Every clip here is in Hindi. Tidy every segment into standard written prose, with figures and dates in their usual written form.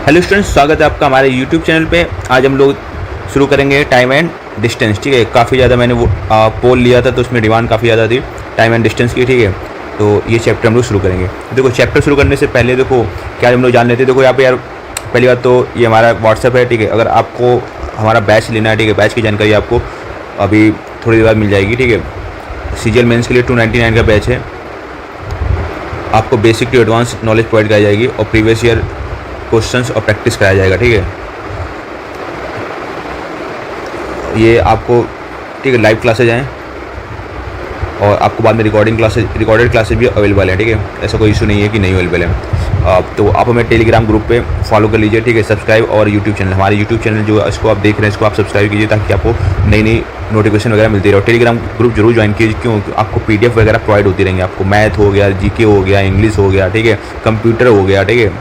हेलो स्टूडेंट्स, स्वागत है आपका हमारे यूट्यूब चैनल पे। आज हम लोग शुरू करेंगे टाइम एंड डिस्टेंस। ठीक है, काफ़ी ज़्यादा मैंने वो पोल लिया था तो उसमें डिमांड काफ़ी ज़्यादा थी टाइम एंड डिस्टेंस की। ठीक है, तो ये चैप्टर हम लोग शुरू करेंगे। देखो, चैप्टर शुरू करने से पहले देखो क्या हम लोग जान लेते हैं। देखो यहाँ पे यार, पहली बात तो ये हमारा व्हाट्सएप है। ठीक है, अगर आपको हमारा बैच लेना है, ठीक है, बैच की जानकारी आपको अभी थोड़ी देर बाद मिल जाएगी। ठीक है, CGL मेंस के लिए 299 का बैच है। आपको basic to advance knowledge provide कराई जाएगी और प्रीवियस ईयर क्वेश्चंस और प्रैक्टिस कराया जाएगा। ठीक है, ये आपको ठीक है लाइव क्लासेज हैं और आपको बाद में रिकॉर्डेड क्लासेज भी अवेलेबल है। ठीक है, ऐसा कोई इशू नहीं है कि नहीं अवेलेबल है। तो आप हमें टेलीग्राम ग्रुप पे फॉलो कर लीजिए। ठीक है, सब्सक्राइब, और यूट्यूब चैनल, हमारे यूट्यूब चैनल जो इसको आप देख रहे हैं इसको आप सब्सक्राइब कीजिए ताकि आपको नई नई नोटिफिकेशन वगैरह मिलती रहे। और टेलीग्राम ग्रुप जरूर ज्वाइन कीजिए, क्यों? आपको PDF वगैरह प्रोवाइड होती रहेंगे। आपको मैथ हो गया, GK हो गया, इंग्लिश हो गया, ठीक है, कंप्यूटर हो गया। ठीक है,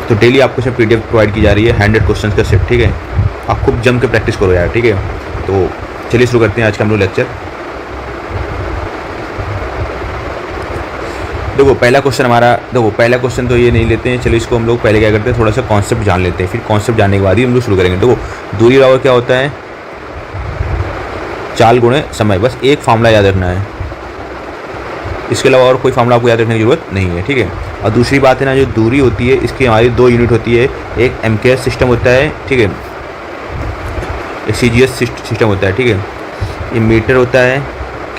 तो डेली आपको सब PDF प्रोवाइड की जा रही है 100 क्वेश्चन का सेट। ठीक है, आप खूब जम के प्रैक्टिस करो यार। ठीक है, तो चलिए शुरू करते हैं आज का हम लोग लेक्चर। देखो पहला क्वेश्चन तो ये नहीं लेते हैं। चलिए इसको हम लोग पहले क्या करते हैं, थोड़ा सा कॉन्सेप्ट जान लेते हैं, फिर कॉन्सेप्ट जानने के बाद ही हम लोग शुरू करेंगे। देखो, दूरी बराबर क्या होता है, चाल गुणे समय। बस एक फार्मूला याद रखना है, इसके अलावा और कोई फार्मूला आपको याद रखने की जरूरत नहीं है। ठीक है, और दूसरी बात है ना, जो दूरी होती है इसकी हमारी 2 यूनिट होती है। एक MKS सिस्टम होता है, ठीक है, एक CGS सिस्टम होता है। ठीक है, ये मीटर होता है,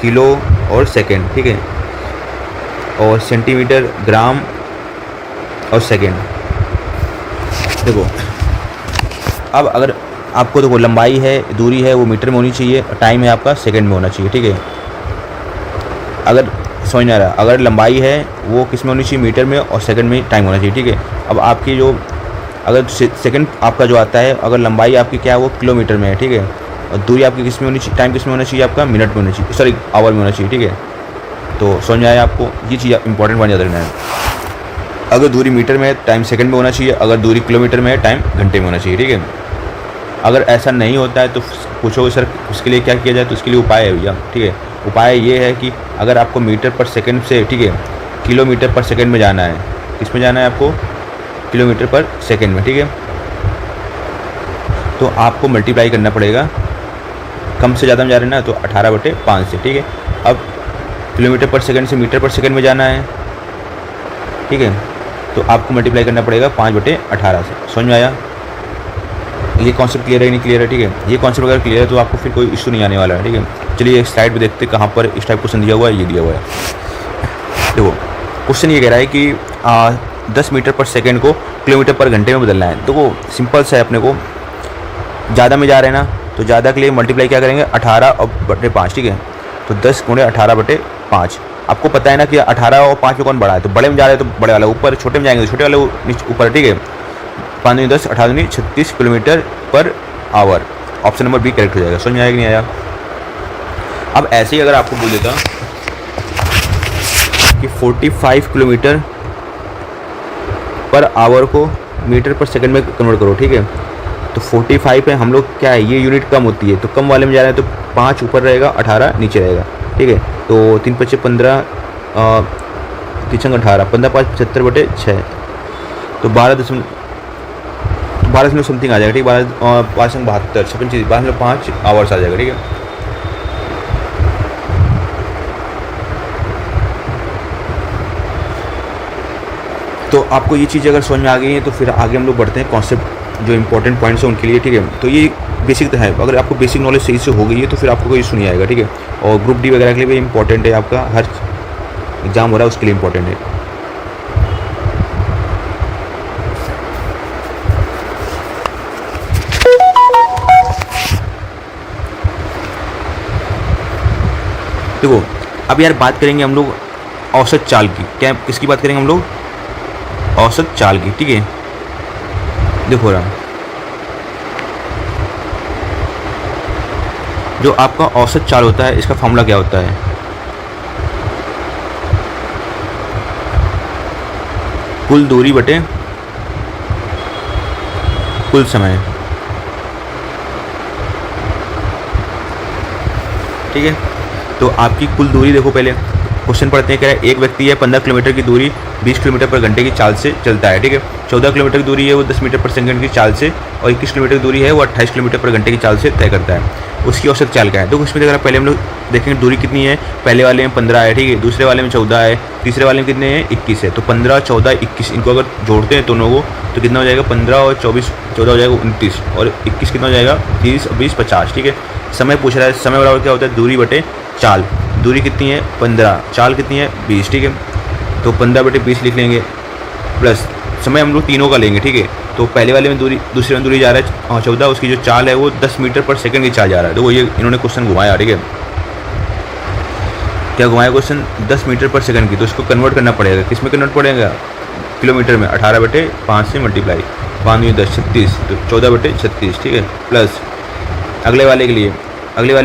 किलो और सेकेंड। ठीक है, और सेंटीमीटर, ग्राम और सेकेंड। देखो अब अगर आपको देखो लंबाई है, दूरी है, वो मीटर में होनी चाहिए, टाइम है आपका सेकेंड में होना चाहिए। ठीक है, अगर समझ में आ रहा है, अगर लंबाई है वो किस में होनी चाहिए, मीटर में, और सेकंड में टाइम होना चाहिए। ठीक है, अब आपकी जो अगर सेकंड आपका जो आता है, अगर लंबाई आपकी क्या है वो किलोमीटर में है। ठीक है, और दूरी आपकी किस में होनी चाहिए, टाइम किस में होना चाहिए, आपका मिनट में होना चाहिए, सॉरी आवर में होना चाहिए। ठीक है, तो समझ में आया आपको, ये चीज़ इंपॉर्टेंट बात याद रखना है। अगर दूरी मीटर में है, टाइम सेकंड में होना चाहिए। अगर दूरी किलोमीटर में है, टाइम घंटे में होना चाहिए। ठीक है, अगर ऐसा नहीं होता है तो पूछोगे सर उसके लिए क्या किया जाए, तो उसके लिए उपाय है भैया। ठीक है, उपाय ये है कि अगर आपको मीटर पर सेकंड से, ठीक है, किलोमीटर पर सेकंड में जाना है, किस में जाना है आपको, किलोमीटर पर सेकंड में। ठीक है, तो आपको मल्टीप्लाई करना पड़ेगा, कम से ज़्यादा में जा रहे हैं ना, तो 18/5 से। ठीक है, अब किलोमीटर पर सेकंड से मीटर पर सेकंड में जाना है, ठीक है, तो आपको मल्टीप्लाई करना पड़ेगा 5/18 से। समझ में आया? ये कॉन्सेप्ट क्लियर है कि नहीं क्लियर है? ठीक है, ये कॉन्सेप्ट अगर क्लियर है तो आपको फिर कोई इशू नहीं आने वाला है। ठीक है, चलिए एक स्लाइड पे देखते हैं कहाँ पर इस टाइप क्वेश्चन दिया हुआ है। ये दिया हुआ है, देखो क्वेश्चन ये कह रहा है कि 10 मीटर पर सेकंड को किलोमीटर पर घंटे में बदलना है। तो वो सिंपल सा है, अपने को ज़्यादा में जा रहे हैं ना, तो ज़्यादा के लिए मल्टीप्लाई क्या करेंगे, 18/5। ठीक है, तो 10 × 18/5। आपको पता है ना कि 18 और 5 में कौन बड़ा है, तो बड़े में जा रहे हैं तो बड़े वाला ऊपर, छोटे में जाएंगे तो छोटे वाले नीचे ऊपर। ठीक है, 5 × 10 18 36 kilometre per hour. Option number B correct हो जाएगा। समझ में आया कि नहीं आया? अब ऐसे ही अगर आपको बोल देता कि 45 किलोमीटर पर आवर को मीटर पर सेकंड में कन्वर्ट करो। ठीक है, तो 45 है, हम लोग क्या है, ये यूनिट कम होती है, तो कम वाले में जा रहे हैं, तो 5 ऊपर रहेगा, 18 नीचे रहेगा। ठीक है, तो 3 × 5 = 15, 3 × 18, 15 × 5 = 75/6, तो 12 समथिंग आ जाएगा। ठीक है, 5 × 72, 12.5 आवर्स आ जाएगा। ठीक है, तो आपको ये चीज़ अगर समझ में आ गई है तो फिर आगे हम लोग बढ़ते हैं कॉन्सेप्ट जो इंपॉर्टेंट पॉइंट्स हैं उनके लिए। ठीक है, तो ये बेसिक है, अगर आपको बेसिक नॉलेज सही से हो गई है तो फिर आपको कोई इशू नहीं आएगा। ठीक है, और ग्रुप D वगैरह के लिए भी इंपॉर्टेंट है, आपका हर एग्जाम हो रहा है उसके लिए इंपॉर्टेंट है। देखो अब यार बात करेंगे हम लोग औसत चाल की। क्या किसकी बात करेंगे हम लोग? औसत चाल की। ठीक है, देखो रहा जो आपका औसत चाल होता है, इसका फॉर्मूला क्या होता है, कुल दूरी बटे कुल समय। ठीक है, तो आपकी कुल दूरी देखो, पहले क्वेश्चन पढ़ते हैं। कह रहा है एक व्यक्ति है 15 किलोमीटर की दूरी 20 किलोमीटर पर घंटे की चाल से चलता है, ठीक है। 14 किलोमीटर की दूरी है वो 10 मीटर पर सेकंड की चाल से, और 21 किलोमीटर की दूरी है वो 28 किलोमीटर पर घंटे की चाल से तय करता है। उसकी औसत चाल क्या है? तो उसमें अगर पहले हम लोग देखेंगे दूरी कितनी है, पहले वाले में 15 है, ठीक है, दूसरे वाले में 14 है, तीसरे वाले में कितने हैं 21 है। तो 15, 14, 21 इनको अगर जोड़ते हैं दोनों को तो कितना हो जाएगा 15 और 24, 14 हो जाएगा 29, और 21 कितना हो जाएगा 30, 20, 50, ठीक है। समय पूछ रहा है, समय बराबर क्या होता है दूरी बटे चाल। दूरी कितनी है 15, चाल कितनी है 20, ठीक है। तो 15 बटे 20 लिख लेंगे, प्लस समय हम लोग तीनों का लेंगे, ठीक है। तो पहले वाले में दूरी, दूसरे में दूरी जा रहा है 14, उसकी जो चाल है वो 10 मीटर पर सेकंड की चाल जा रहा है। तो वो ये इन्होंने क्वेश्चन घुमाया, ठीक है। क्या घुमाया क्वेश्चन 10 मीटर पर सेकंड की, तो इसको कन्वर्ट करना पड़ेगा, किस में कन्वर्ट पड़ेगा किलोमीटर में। 18 बटे 5 से मल्टीप्लाई, 5 दूनी 10, 36, तो 14 बटे 36, ठीक है। प्लस अगले वाले के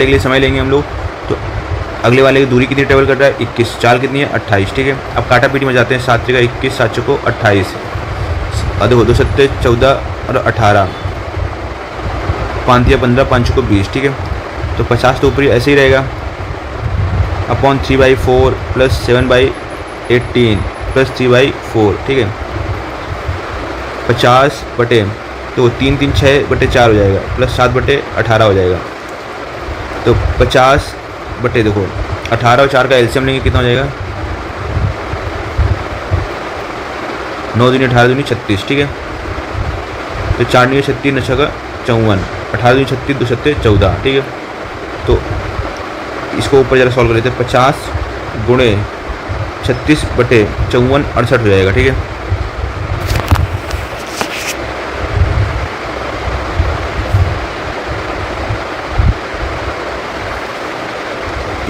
लिए समय लेंगे हम लोग। तो अगले वाले की दूरी कितनी ट्रेवल कर रहा है 21, चाल कितनी है 28, ठीक है। अब काटा पीटी में जाते हैं, 7 जगह 21, 7 चौको 28, देखो 2 सत्ते 14 और 18, 5 या 15, 5 चौको 20, ठीक है। तो 50 तो ऊपर ऐसे ही रहेगा, अपॉन 3/4 प्लस 7/18 प्लस 3/4, ठीक है। 50 बटे तो 3, 3, 6 बटे 4 हो जाएगा, प्लस 7 बटे 18 हो जाएगा। तो 50 बटे देखो 18 और 4 का एलसीएम लेंगे, कितना हो जाएगा 9 दूनी 18 दूनी 36, ठीक है। तो 4 दूनी 36, 9 छक्का 54, 18 दूनी 36, 2 सत्ते 14, ठीक है। तो इसको ऊपर जरा सॉल्व कर लेते हैं, 50 गुणे 36 बटे 54, 68 हो जाएगा, ठीक है।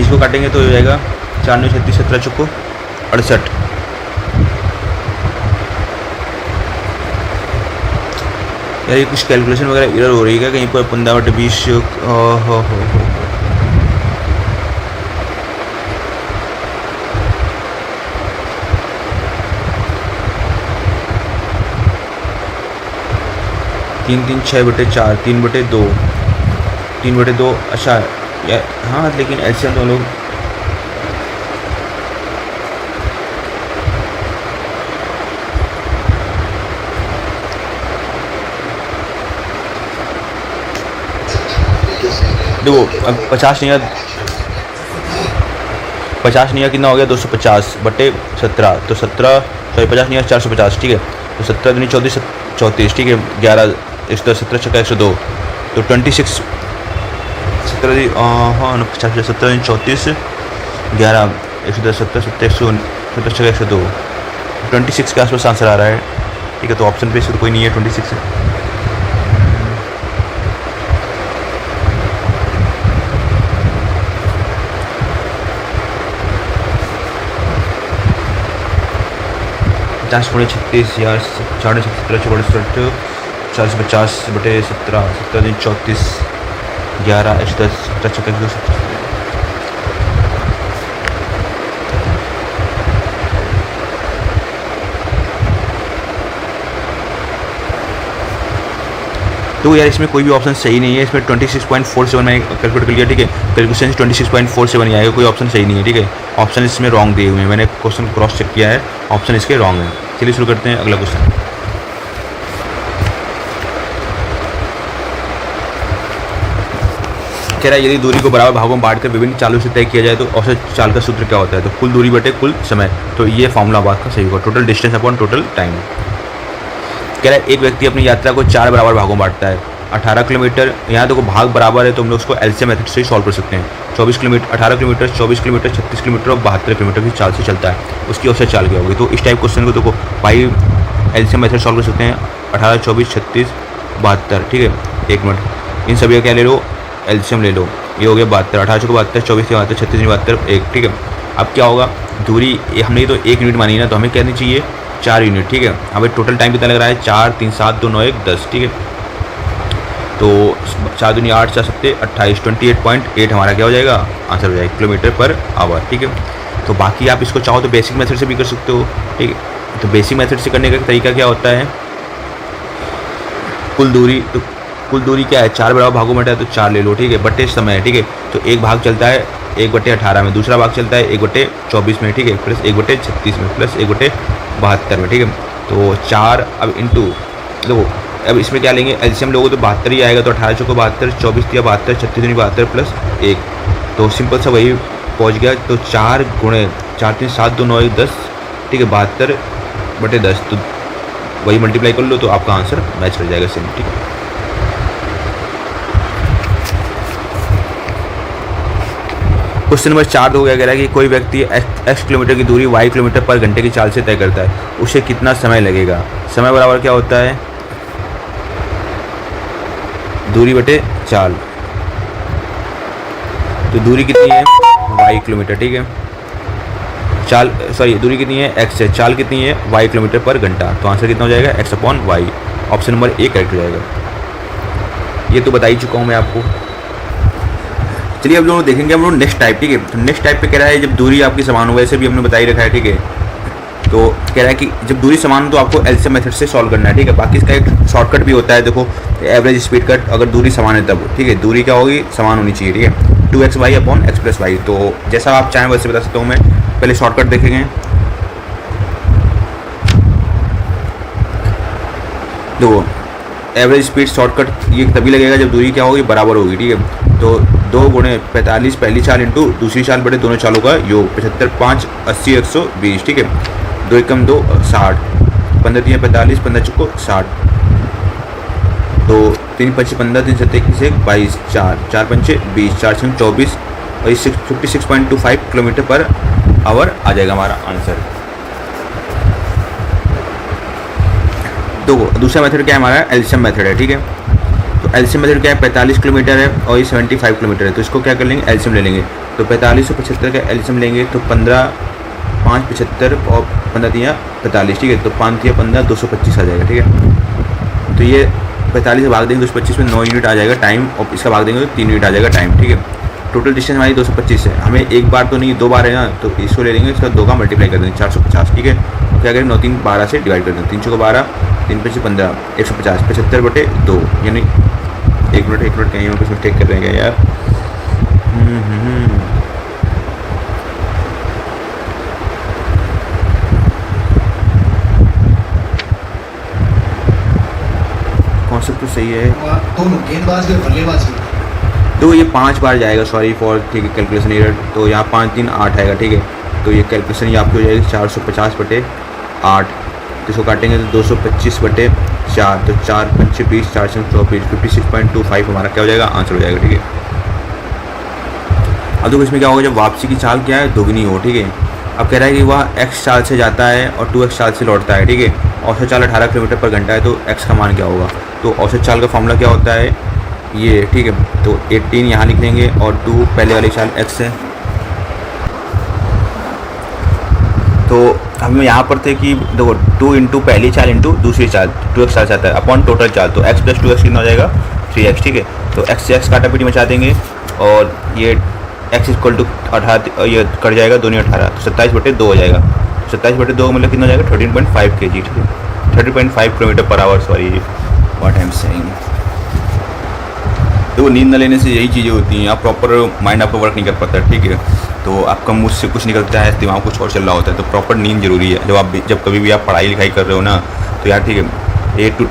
इसको काटेंगे तो हो जाएगा 4 9 36, 17 चौको 68। यार ये कुछ कैलकुलेशन वगैरह एरर हो रही है कहीं पर, 15 बटे 20 हो। 3, 3, 6 बटे 4, 3 बटे 2, 3 बटे 2, अच्छा यार हाँ, लेकिन ऐसे हम लोग देखो अब 50 नहीं, 50 नहीं कितना हो गया 250 बटे 17, तो 17 सॉरी 50 नहीं 450, ठीक है। तो 17 दूनी 34, 34, ठीक है। 11 110, 17 छक्का 102, तो 26, 17 हाँ 50, 17 34, 11 110, 17 17 117 छक्का 102, 26 के आसपास आंसर आ रहा है, ठीक है। तो ऑप्शन पे इसका कोई नहीं है, 26 है। पचास गुणे 36 या 4 17 64, 450 बटे 17, 17 दिन 34, 11 110, 17 छक्का 170। तो यार इसमें कोई भी ऑप्शन सही नहीं है, इसमें 26.47 मैंने कैलकुलेट कर लिया, ठीक है। कैलकुलेशन 26.47 ही आएगा, कोई ऑप्शन सही नहीं है, ठीक है। ऑप्शन इसमें रॉन्ग दिए हुए हैं, मैंने क्वेश्चन क्रॉस चेक किया है, ऑप्शन इसके रॉन्ग है। चलिए शुरू करते हैं अगला क्वेश्चन। कह रहा है यदि दूरी को बराबर भागों में बांटकर विभिन्न चालों से तय किया जाए तो औसत चाल का सूत्र क्या होता है? तो कुल दूरी बटे कुल समय, तो ये फॉर्मूला बात का सही होगा, total distance upon total time. कह रहा है एक व्यक्ति अपनी यात्रा को 4 बराबर भागों में बांटता है, 18 किलोमीटर, यहाँ देखो भाग बराबर है तो हम लोग उसको एलसीएम मेथड से ही सॉल्व कर सकते हैं। 24 किलोमीटर, 18 किलोमीटर, 24 किलोमीटर, 36 किलोमीटर और 72 किलोमीटर की चाल से चलता है, उसकी औसत चाल क्या होगी? तो इस टाइप क्वेश्चन को देखो भाई एलसीएम मेथड सॉल्व कर सकते हैं, 18, 24, 36, 72, ठीक है। 1 मिनट, इन सभी का क्या ले लो एलसीएम ले लो, ये हो गया 72, 18 चौको 72, 24 के 72, 36 72, 1, ठीक है। अब क्या होगा दूरी हमने तो 1 यूनिट मानी ना, तो हमें कहनी चाहिए 4 यूनिट, ठीक है। हमें टोटल टाइम कितना लग रहा है 4, 3, 7, 2, 9, 1, 10, ठीक है। तो 4 दूनी 8, 4 7 28, 28.8 हमारा क्या हो जाएगा आंसर हो जाएगा किलोमीटर पर आवर, ठीक है। तो बाकी आप इसको चाहो तो बेसिक मेथड से भी कर सकते हो, ठीक है। तो बेसिक मेथड से करने का तरीका क्या होता है, कुल दूरी, तो कुल दूरी क्या है 4 बराबर भागों में है तो 4 ले लो, ठीक है, बटे समय, ठीक है। तो एक भाग चलता है 1/18 में, दूसरा भाग चलता है 1/24 में, ठीक है, प्लस 1/36 में, प्लस 1/72 में, ठीक है। तो 4 अब इंटू, देखो अब इसमें क्या लेंगे, एलसीएम लोगों तो 72 ही आएगा, तो 18 चौको 72, 24 दिया 72, 36 दूनी 72 प्लस 1, तो सिंपल सा वही पहुँच गया। तो 4 गुणे 4 3 7 2 9 1 10, ठीक है, 72/10, तो वही मल्टीप्लाई कर लो तो आपका आंसर मैच कर जाएगा सेम, ठीक है। क्वेश्चन नंबर 4 हो गया, कह रहा है कि कोई व्यक्ति x किलोमीटर की दूरी y किलोमीटर पर घंटे की चाल से तय करता है, उसे कितना समय लगेगा। समय बराबर क्या होता है, दूरी बटे चाल, तो दूरी कितनी है y किलोमीटर, ठीक है, चाल सॉरी दूरी कितनी है x है, चाल कितनी है y किलोमीटर पर घंटा, तो आंसर कितना हो जाएगा x/y, option number A correct हो जाएगा। ये तो बता ही चुका हूँ मैं आपको। चलिए अब लोग देखेंगे हम लोग नेक्स्ट टाइप, ठीक है। तो नेक्स्ट टाइप पे कह रहा है जब दूरी आपकी समान हो, वैसे भी हमने बता ही रखा है, ठीक है। तो कह रहा है कि जब दूरी समान हो तो आपको एलसीएम मेथड से सॉल्व करना है, ठीक है। बाकी इसका एक शॉर्टकट भी होता है, देखो एवरेज स्पीड कट, अगर दूरी समान है तब, ठीक है, दूरी क्या होगी समान होनी चाहिए, ठीक है, 2xy/x+y। तो जैसा आप चाहें वैसे बता सकता हूँ मैं, पहले शॉर्टकट देखेंगे। देखो एवरेज स्पीड शॉर्टकट ये तभी लगेगा जब दूरी क्या होगी बराबर होगी, ठीक है। तो 2 गुणे 45 पहली चाल इंटू दूसरी चाल बटे दोनों चालों का योग, 75 5 80 120, ठीक है, 2 एकम 2 60, 15 3 45, 15 चौको 60, तो 3 5 15, 3 7 21 22, 4 4 5 20, 4 6 24, और ये 56.25 किलोमीटर पर आवर आ जाएगा हमारा आंसर। तो दूसरा मेथड क्या है हमारा, एलसीएम मेथड है, ठीक है। तो एलसीएम मेथड क्या है, 45 किलोमीटर है और ये 75 किलोमीटर है, तो इसको क्या कर लेंगे, एलसीएम ले लेंगे। तो 45 और 75 का एलसीएम लेंगे तो 15 5 75 और 15 3 45, ठीक है, तो 5 3 15 225 आ जाएगा, ठीक है। तो ये 45 से भाग देंगे 225 में 9 यूनिट आ जाएगा टाइम, और इसका भाग देंगे तो 3 यूनिट आ जाएगा टाइम, ठीक है। टोटल डिस्टेंस हमारी 225 है, हमें एक बार तो नहीं 2 बार है ना, तो इसको ले लेंगे, इसका 2 का मल्टीप्लाई कर देंगे 450, ठीक है। तो क्या करें 9 3 12 से डिवाइड कर देंगे, 3 चौको 12, 3 5 15, 150, 75/2, यानी 1 मिनट कहीं हम कुछ मिस्टेक कर रहे हैं क्या यार। कॉन्सेप्ट तो सही है, दोनों गेंदबाज और बल्लेबाज। तो ये 5 बार जाएगा, सॉरी फॉर, ठीक है, कैलकुलेशन एरर। तो यहाँ 5 3 8 आएगा, ठीक है। तो ये कैलकुलेशन ये आपकी हो जाएगी 450/8, तो इसको काटेंगे तो 225/4, तो 4 5 20, 4 6 24, 56.25 हमारा क्या हो जाएगा आंसर हो जाएगा, ठीक है। अब देखो इसमें क्या होगा, जब वापसी की चाल क्या है दोगुनी हो, ठीक है। अब कह रहा है कि वह x चाल से जाता है और 2x चाल से लौटता है, ठीक है। औसत चाल 18 किलोमीटर पर घंटा है, तो x का मान क्या होगा। तो औसत चाल का फॉर्मूला क्या होता है ये, ठीक है। तो 18 यहाँ लिख लेंगे और 2 पहले वाली चाल x है। तो हम यहाँ पर थे कि देखो 2 इंटू पहली चाल इंटू दूसरी चाल 2x चाल जाता है अपॉन टोटल चाल, तो x + 2x कितना हो जाएगा 3x, ठीक है। तो x से x काटापीटी मचा देंगे और ये x = 18, ये कट जाएगा 2 18, तो 27/2 हो जाएगा। 27/2 मतलब कितना हो जाएगा 13.5 kg, ठीक है, 30.5 kilometre per hour, sorry what I am saying. तो नहीं न लेने से यही चीज़ें होती हैं, आप प्रॉपर माइंड आपका वर्क नहीं कर पाता, ठीक है। तो आपका मुँह से कुछ निकलता है, दिमाग कुछ और चल रहा होता है, तो प्रॉपर नींद जरूरी है। जब कभी भी आप पढ़ाई लिखाई कर रहे हो ना, तो यार ठीक है 8 to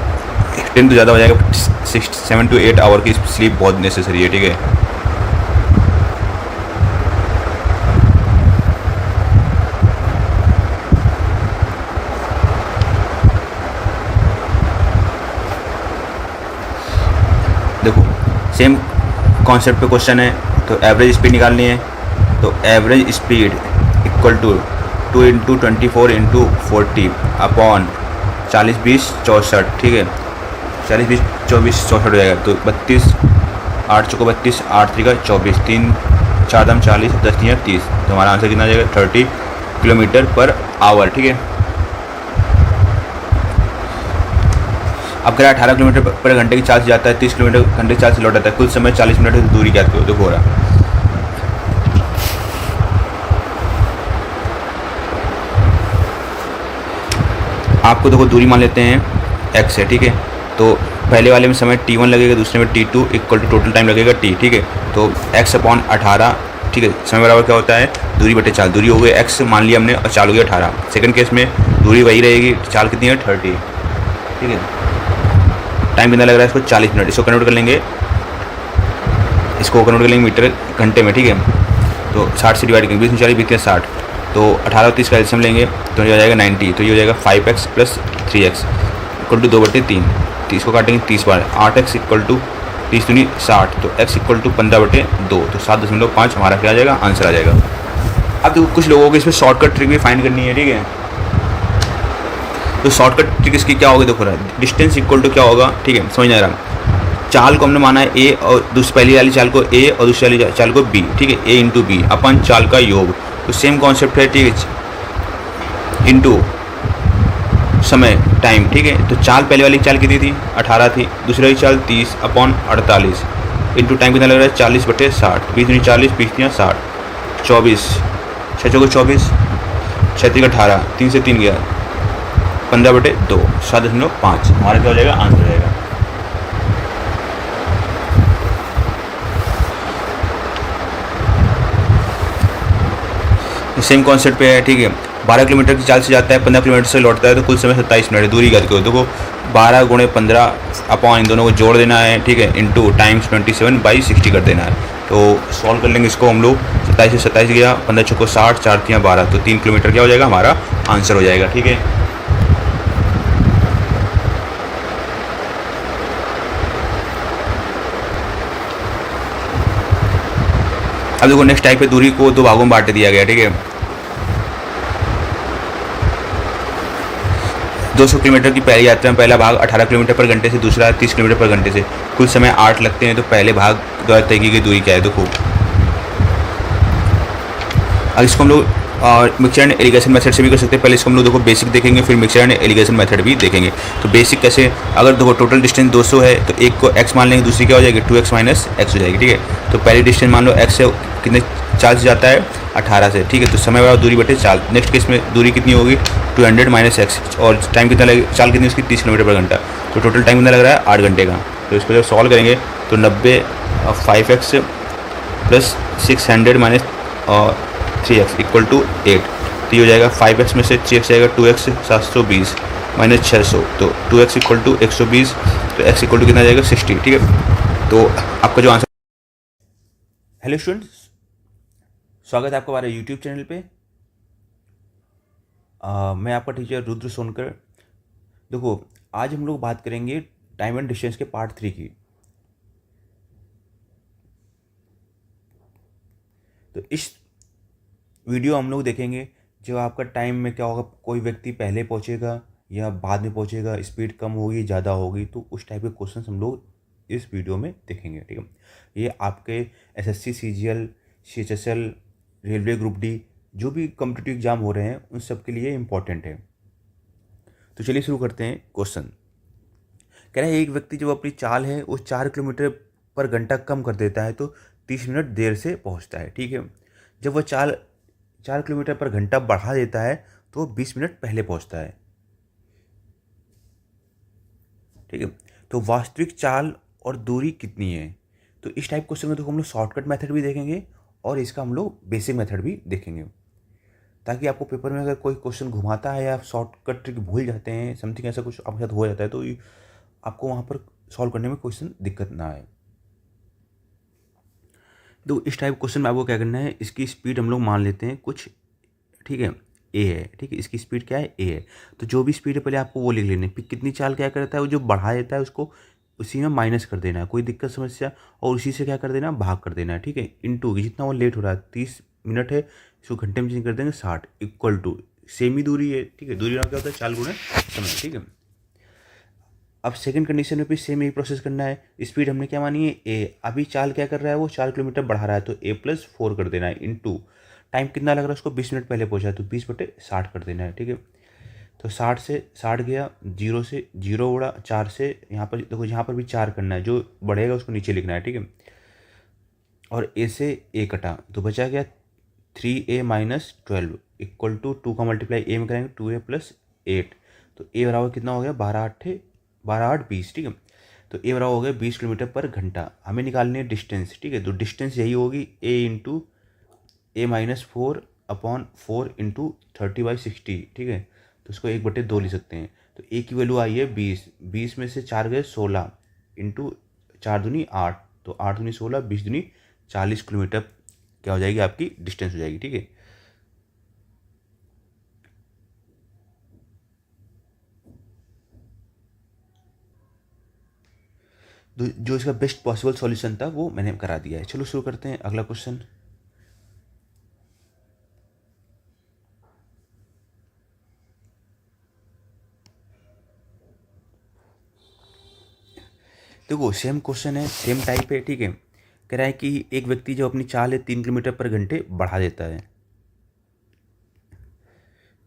10 तो ज़्यादा हो जाएगा, 7 to 8 आवर की स्लीप बहुत नेसेसरी है, ठीक है। देखो सेम कॉन्सेप्ट पे क्वेश्चन है, तो एवरेज स्पीड निकालनी है। तो average speed equal to 2 × 24 × 40 upon 40 20 64, ठीक है। 40 20 24 64 हो जाएगा, तो 32 8 चौको 32, 8 3 24, 3 4 दम 40, 10 3 30, तो हमारा आंसर कितना आ जाएगा 30 किलोमीटर पर आवर, ठीक है। अब कह रहा है 18 किलोमीटर पर घंटे की चाल से जाता है, 30 किलोमीटर घंटे की चाल से लौट आता है, कुछ समय 40 मिनट की दूरी क्या तो हो रहा है। आपको देखो दूरी मान लेते हैं x है, ठीक है। तो पहले वाले में समय t1 लगेगा, दूसरे में t2 = टोटल टाइम लगेगा t, ठीक है। तो x/18 ठीक है। समय बराबर क्या होता है, दूरी बटे चाल। दूरी हो गई x मान लिया हमने और चाल हो गया 18। सेकंड केस में दूरी वही रहेगी, चाल कितनी है 30, ठीक है। टाइम कितना लग रहा है इसको 40 मिनट। इसको कन्वर्ट कर लेंगे, मीटर घंटे में, ठीक है। तो 60 से डिवाइड करेंगे, 20 में 40 बीतते हैं 60, तो 18 और 30 का एल्सियम लेंगे तो ये हो जाएगा 90। तो ये हो जाएगा 5x plus 3x equal to 2/3। 30 को काटेंगे 30 बार, 8x इक्वल टू 30 दूनी 60, तो x इक्वल टू 15/2, तो 7.5 हमारा क्या आ जाएगा, आंसर आ जाएगा। अब देखो कुछ लोगों को इसमें शॉर्टकट ट्रिक भी फाइंड करनी है, ठीक है। तो शॉर्टकट ट्रिक इसकी क्या होगी, देखो डिस्टेंस इक्वल टू क्या होगा, ठीक है, समझ नहीं आ रहा। चाल को हमने माना है ए और पहली वाली चाल को ए और दूसरी वाली चाल को बी, ठीक है। ए इंटू बी अपन चाल का योग, तो सेम कॉन्सेप्ट है, ठीक है, इंटू समय टाइम, ठीक है। तो चाल पहले वाली चाल कितनी थी 18 थी, दूसरी वाली चाल 30 अपॉन 48 इंटू टाइम कितना लग रहा है 40/60, 20 दूनी 40 20 दिया 60, 24 6 चौको 24 36 का 18, 3 से 3 गया 15/2, 7.5 हमारा क्या हो जाएगा, आंसर हो जाएगा। सेम कॉन्सेप्ट पे है, ठीक है। 12 किलोमीटर की चाल से जाता है, 15 किलोमीटर से लौटता है, तो कुल समय 27 मिनट है। दूरी का देखो 12 गुणे 15 अपॉन इन दोनों को जोड़ देना है, ठीक है, इंटू टाइम्स 27/60 कर देना है। तो सॉल्व कर लेंगे इसको हम लोग, 27 से 27 गया, 15 चौको 60, 4 3 12, तो 3 किलोमीटर क्या हो जाएगा, हमारा आंसर हो जाएगा, ठीक है। अब देखो नेक्स्ट टाइप पे दूरी को 2 भागों में बांट दिया गया, ठीक है। 200 किलोमीटर की पहली यात्रा में पहला भाग 18 किलोमीटर पर घंटे से, दूसरा 30 किलोमीटर पर घंटे से, कुल समय 8 लगते हैं। तो पहले भाग द्वारा तय की गई दूरी क्या है, देखो। अब इसको हम लोग मिक्सर एंड एलिगेशन मेथड से भी कर सकते हैं। पहले इसको हम लोग देखो बेसिक देखेंगे, फिर मिक्सर एंड एलिगेशन मेथड भी देखेंगे। तो बेसिक कैसे, अगर देखो टोटल डिस्टेंस 200 है तो एक को x मान लेंगे, दूसरी क्या हो जाएगी 2x माइनस x हो जाएगी, ठीक है। तो पहली डिस्टेंस मान लो x से कितने चाल से जाता है 18 से, ठीक है। तो समय बराबर दूरी बटे चाल। नेक्स्ट केस में दूरी कितनी होगी 200 माइनस x, और टाइम कितना लगेगा, चाल कितनी उसकी 30 किलोमीटर पर घंटा, तो टोटल टाइम कितना लग रहा है 8 घंटे का। तो इसको जब सॉल्व करेंगे तो 90 5x plus 600 minus 3x equal to 8, तो ये हो जाएगा 5x में से 6x जाएगा 2x 720 माइनस 600, तो 2x इक्वल टू 120, तो x इक्वल टू कितना जाएगा 60, ठीक है। तो आपका जो आंसर। हेलो स्टूडेंट्स, स्वागत है आपका हमारे यूट्यूब चैनल पे। मैं आपका टीचर रुद्र सोनकर। देखो आज हम लोग बात करेंगे टाइम एंड डिस्टेंस के पार्ट 3 की। तो इस वीडियो हम लोग देखेंगे जो आपका टाइम में क्या होगा, कोई व्यक्ति पहले पहुंचेगा या बाद में पहुंचेगा, स्पीड कम होगी ज़्यादा होगी, तो उस टाइप के क्वेश्चंस हम लोग इस वीडियो में देखेंगे, ठीक है। ये आपके SSC CGL CHSL railway group D जो भी कॉम्पिटिटिव एग्जाम हो रहे हैं उन सब के लिए इम्पॉर्टेंट है। तो चलिए शुरू करते हैं। क्वेश्चन कह रहा है एक व्यक्ति जब अपनी चाल है वो 4 किलोमीटर पर घंटा कम कर देता है तो 30 मिनट देर से पहुंचता है, ठीक है। जब वह 4 किलोमीटर पर घंटा बढ़ा देता है तो 20 मिनट पहले पहुंचता है, ठीक है। तो वास्तविक चाल और दूरी कितनी है। तो इस टाइप क्वेश्चन में तो हम लोग शॉर्टकट मेथड भी देखेंगे और इसका हम लोग बेसिक मेथड भी देखेंगे, ताकि आपको पेपर में अगर कोई क्वेश्चन घुमाता है या आप शॉर्टकट ट्रिक भूल जाते हैं, समथिंग ऐसा कुछ आपके साथ हो जाता है, तो आपको वहाँ पर सॉल्व करने में क्वेश्चन दिक्कत ना आए। तो इस टाइप क्वेश्चन में आपको क्या करना है, इसकी स्पीड हम लोग मान लेते हैं कुछ, ठीक है, ए है, ठीक है। इसकी स्पीड क्या है, ए है। तो जो भी स्पीड है पहले आपको वो लिख लेनी है। कितनी चाल क्या करता है, वो जो बढ़ा देता है उसको उसी में माइनस कर देना है, कोई दिक्कत समस्या, और उसी से क्या कर देना, भाग कर देना है, ठीक है। इनटू जितना वो लेट हो रहा है 30 मिनट है, इसको घंटे में चेंज कर देंगे 60 इक्वल टू सेम ही दूरी है, ठीक है। दूरी ना क्या होता है, चाल गुणे समय, ठीक है। अब सेकंड कंडीशन में भी सेम यही प्रोसेस करना है। स्पीड हमने क्या मानी है, ए। अभी चाल क्या कर रहा है, वो 4 किलोमीटर बढ़ा रहा है, तो ए प्लस 4 कर देना है, इनटू टाइम कितना लग रहा है उसको 20 मिनट पहले पहुंचा है, तो 20/60 कर देना है, ठीक है। तो 60 से 60 गया, 0 से 0 उड़ा, 4 से यहाँ पर देखो, यहाँ पर भी 4 करना है, जो बढ़ेगा उसको नीचे लिखना है, ठीक है। और ए से ए कटा तो बचा गया 3a माइनस 12 इक्वल टू 2 का मल्टीप्लाई ए में करेंगे 2a प्लस 8, तो ए बराबर कितना हो गया 12 8 20, ठीक है। तो ए बराबर हो गया 20 किलोमीटर पर घंटा। हमें निकालनी है डिस्टेंस, ठीक है। तो डिस्टेंस यही होगी a इंटू a-4/4 इंटू 30/60, ठीक है। तो इसको 1/2 लिख सकते हैं। तो a की वैल्यू आई है 20, 20 में से 4 गए 16 इंटू 4 दूनी 8, तो 8 दूनी 16, 20 दूनी 40 किलोमीटर क्या हो जाएगी आपकी डिस्टेंस हो जाएगी, ठीक है। जो इसका बेस्ट पॉसिबल सॉल्यूशन था वो मैंने करा दिया है। चलो शुरू करते हैं अगला क्वेश्चन। देखो सेम क्वेश्चन है, सेम टाइप है, ठीक है। कह रहा है कि एक व्यक्ति जो अपनी चाल है 3 किलोमीटर पर घंटे बढ़ा देता है,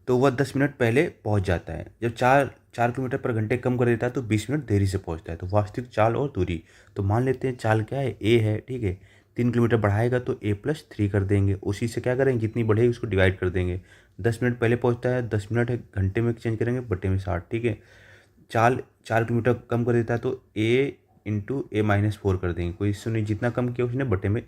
तो वह 10 मिनट पहले पहुंच जाता है। जब 4 किलोमीटर पर घंटे कम कर देता है तो 20 मिनट देरी से पहुंचता है। तो वास्तविक चाल और दूरी, तो मान लेते हैं चाल क्या है, ए है, ठीक है। 3 किलोमीटर बढ़ाएगा तो a+3 कर देंगे, उसी से क्या करेंगे, जितनी बढ़ेगी उसको डिवाइड कर देंगे। 10 मिनट पहले पहुंचता है, 10 मिनट है, घंटे में चेंज करेंगे, बटे में 60, ठीक है। 4 किलोमीटर कम कर देता है तो a/a-4 कर देंगे, कोई इश्यू नहीं, जितना कम किया उसने बटे में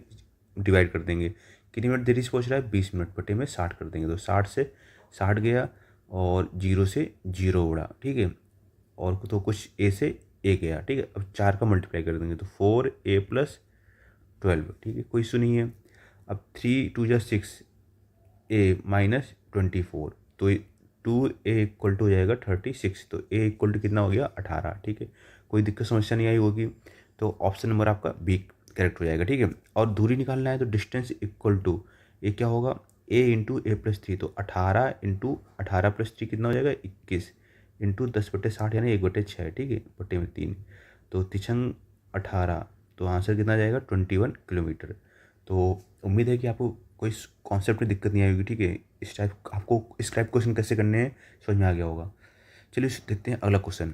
डिवाइड कर देंगे। कितनी मिनट देरी से पहुंच रहा है, 20 मिनट, बटे में 60 कर देंगे। तो 60 से 60 गया और 0 से 0 उड़ा, ठीक है। और तो कुछ a से a गया, ठीक है। अब 4 का मल्टीप्लाई कर देंगे तो 4a+12, ठीक है, कोई इशू नहीं है। अब 3×2=6, a-24, तो 2a हो जाएगा 36, तो a कितना हो गया 18, ठीक है। कोई दिक्कत समस्या नहीं आई होगी, तो ऑप्शन नंबर आपका बी करेक्ट हो जाएगा, ठीक है। और दूरी निकालना है तो डिस्टेंस इक्वल टू ये क्या होगा, a × a+3, तो 18 इंटू 18+3 कितना हो जाएगा 21 इंटू 10/60 यानी 1/6, ठीक है, बटे में 3, तो 18, तो आंसर कितना जाएगा 21 किलोमीटर। तो उम्मीद है कि आपको कोई कॉन्सेप्ट में दिक्कत नहीं आएगी, ठीक है। इस टाइप क्वेश्चन कैसे करने हैं समझ में आ गया होगा। चलिए देखते हैं अगला क्वेश्चन।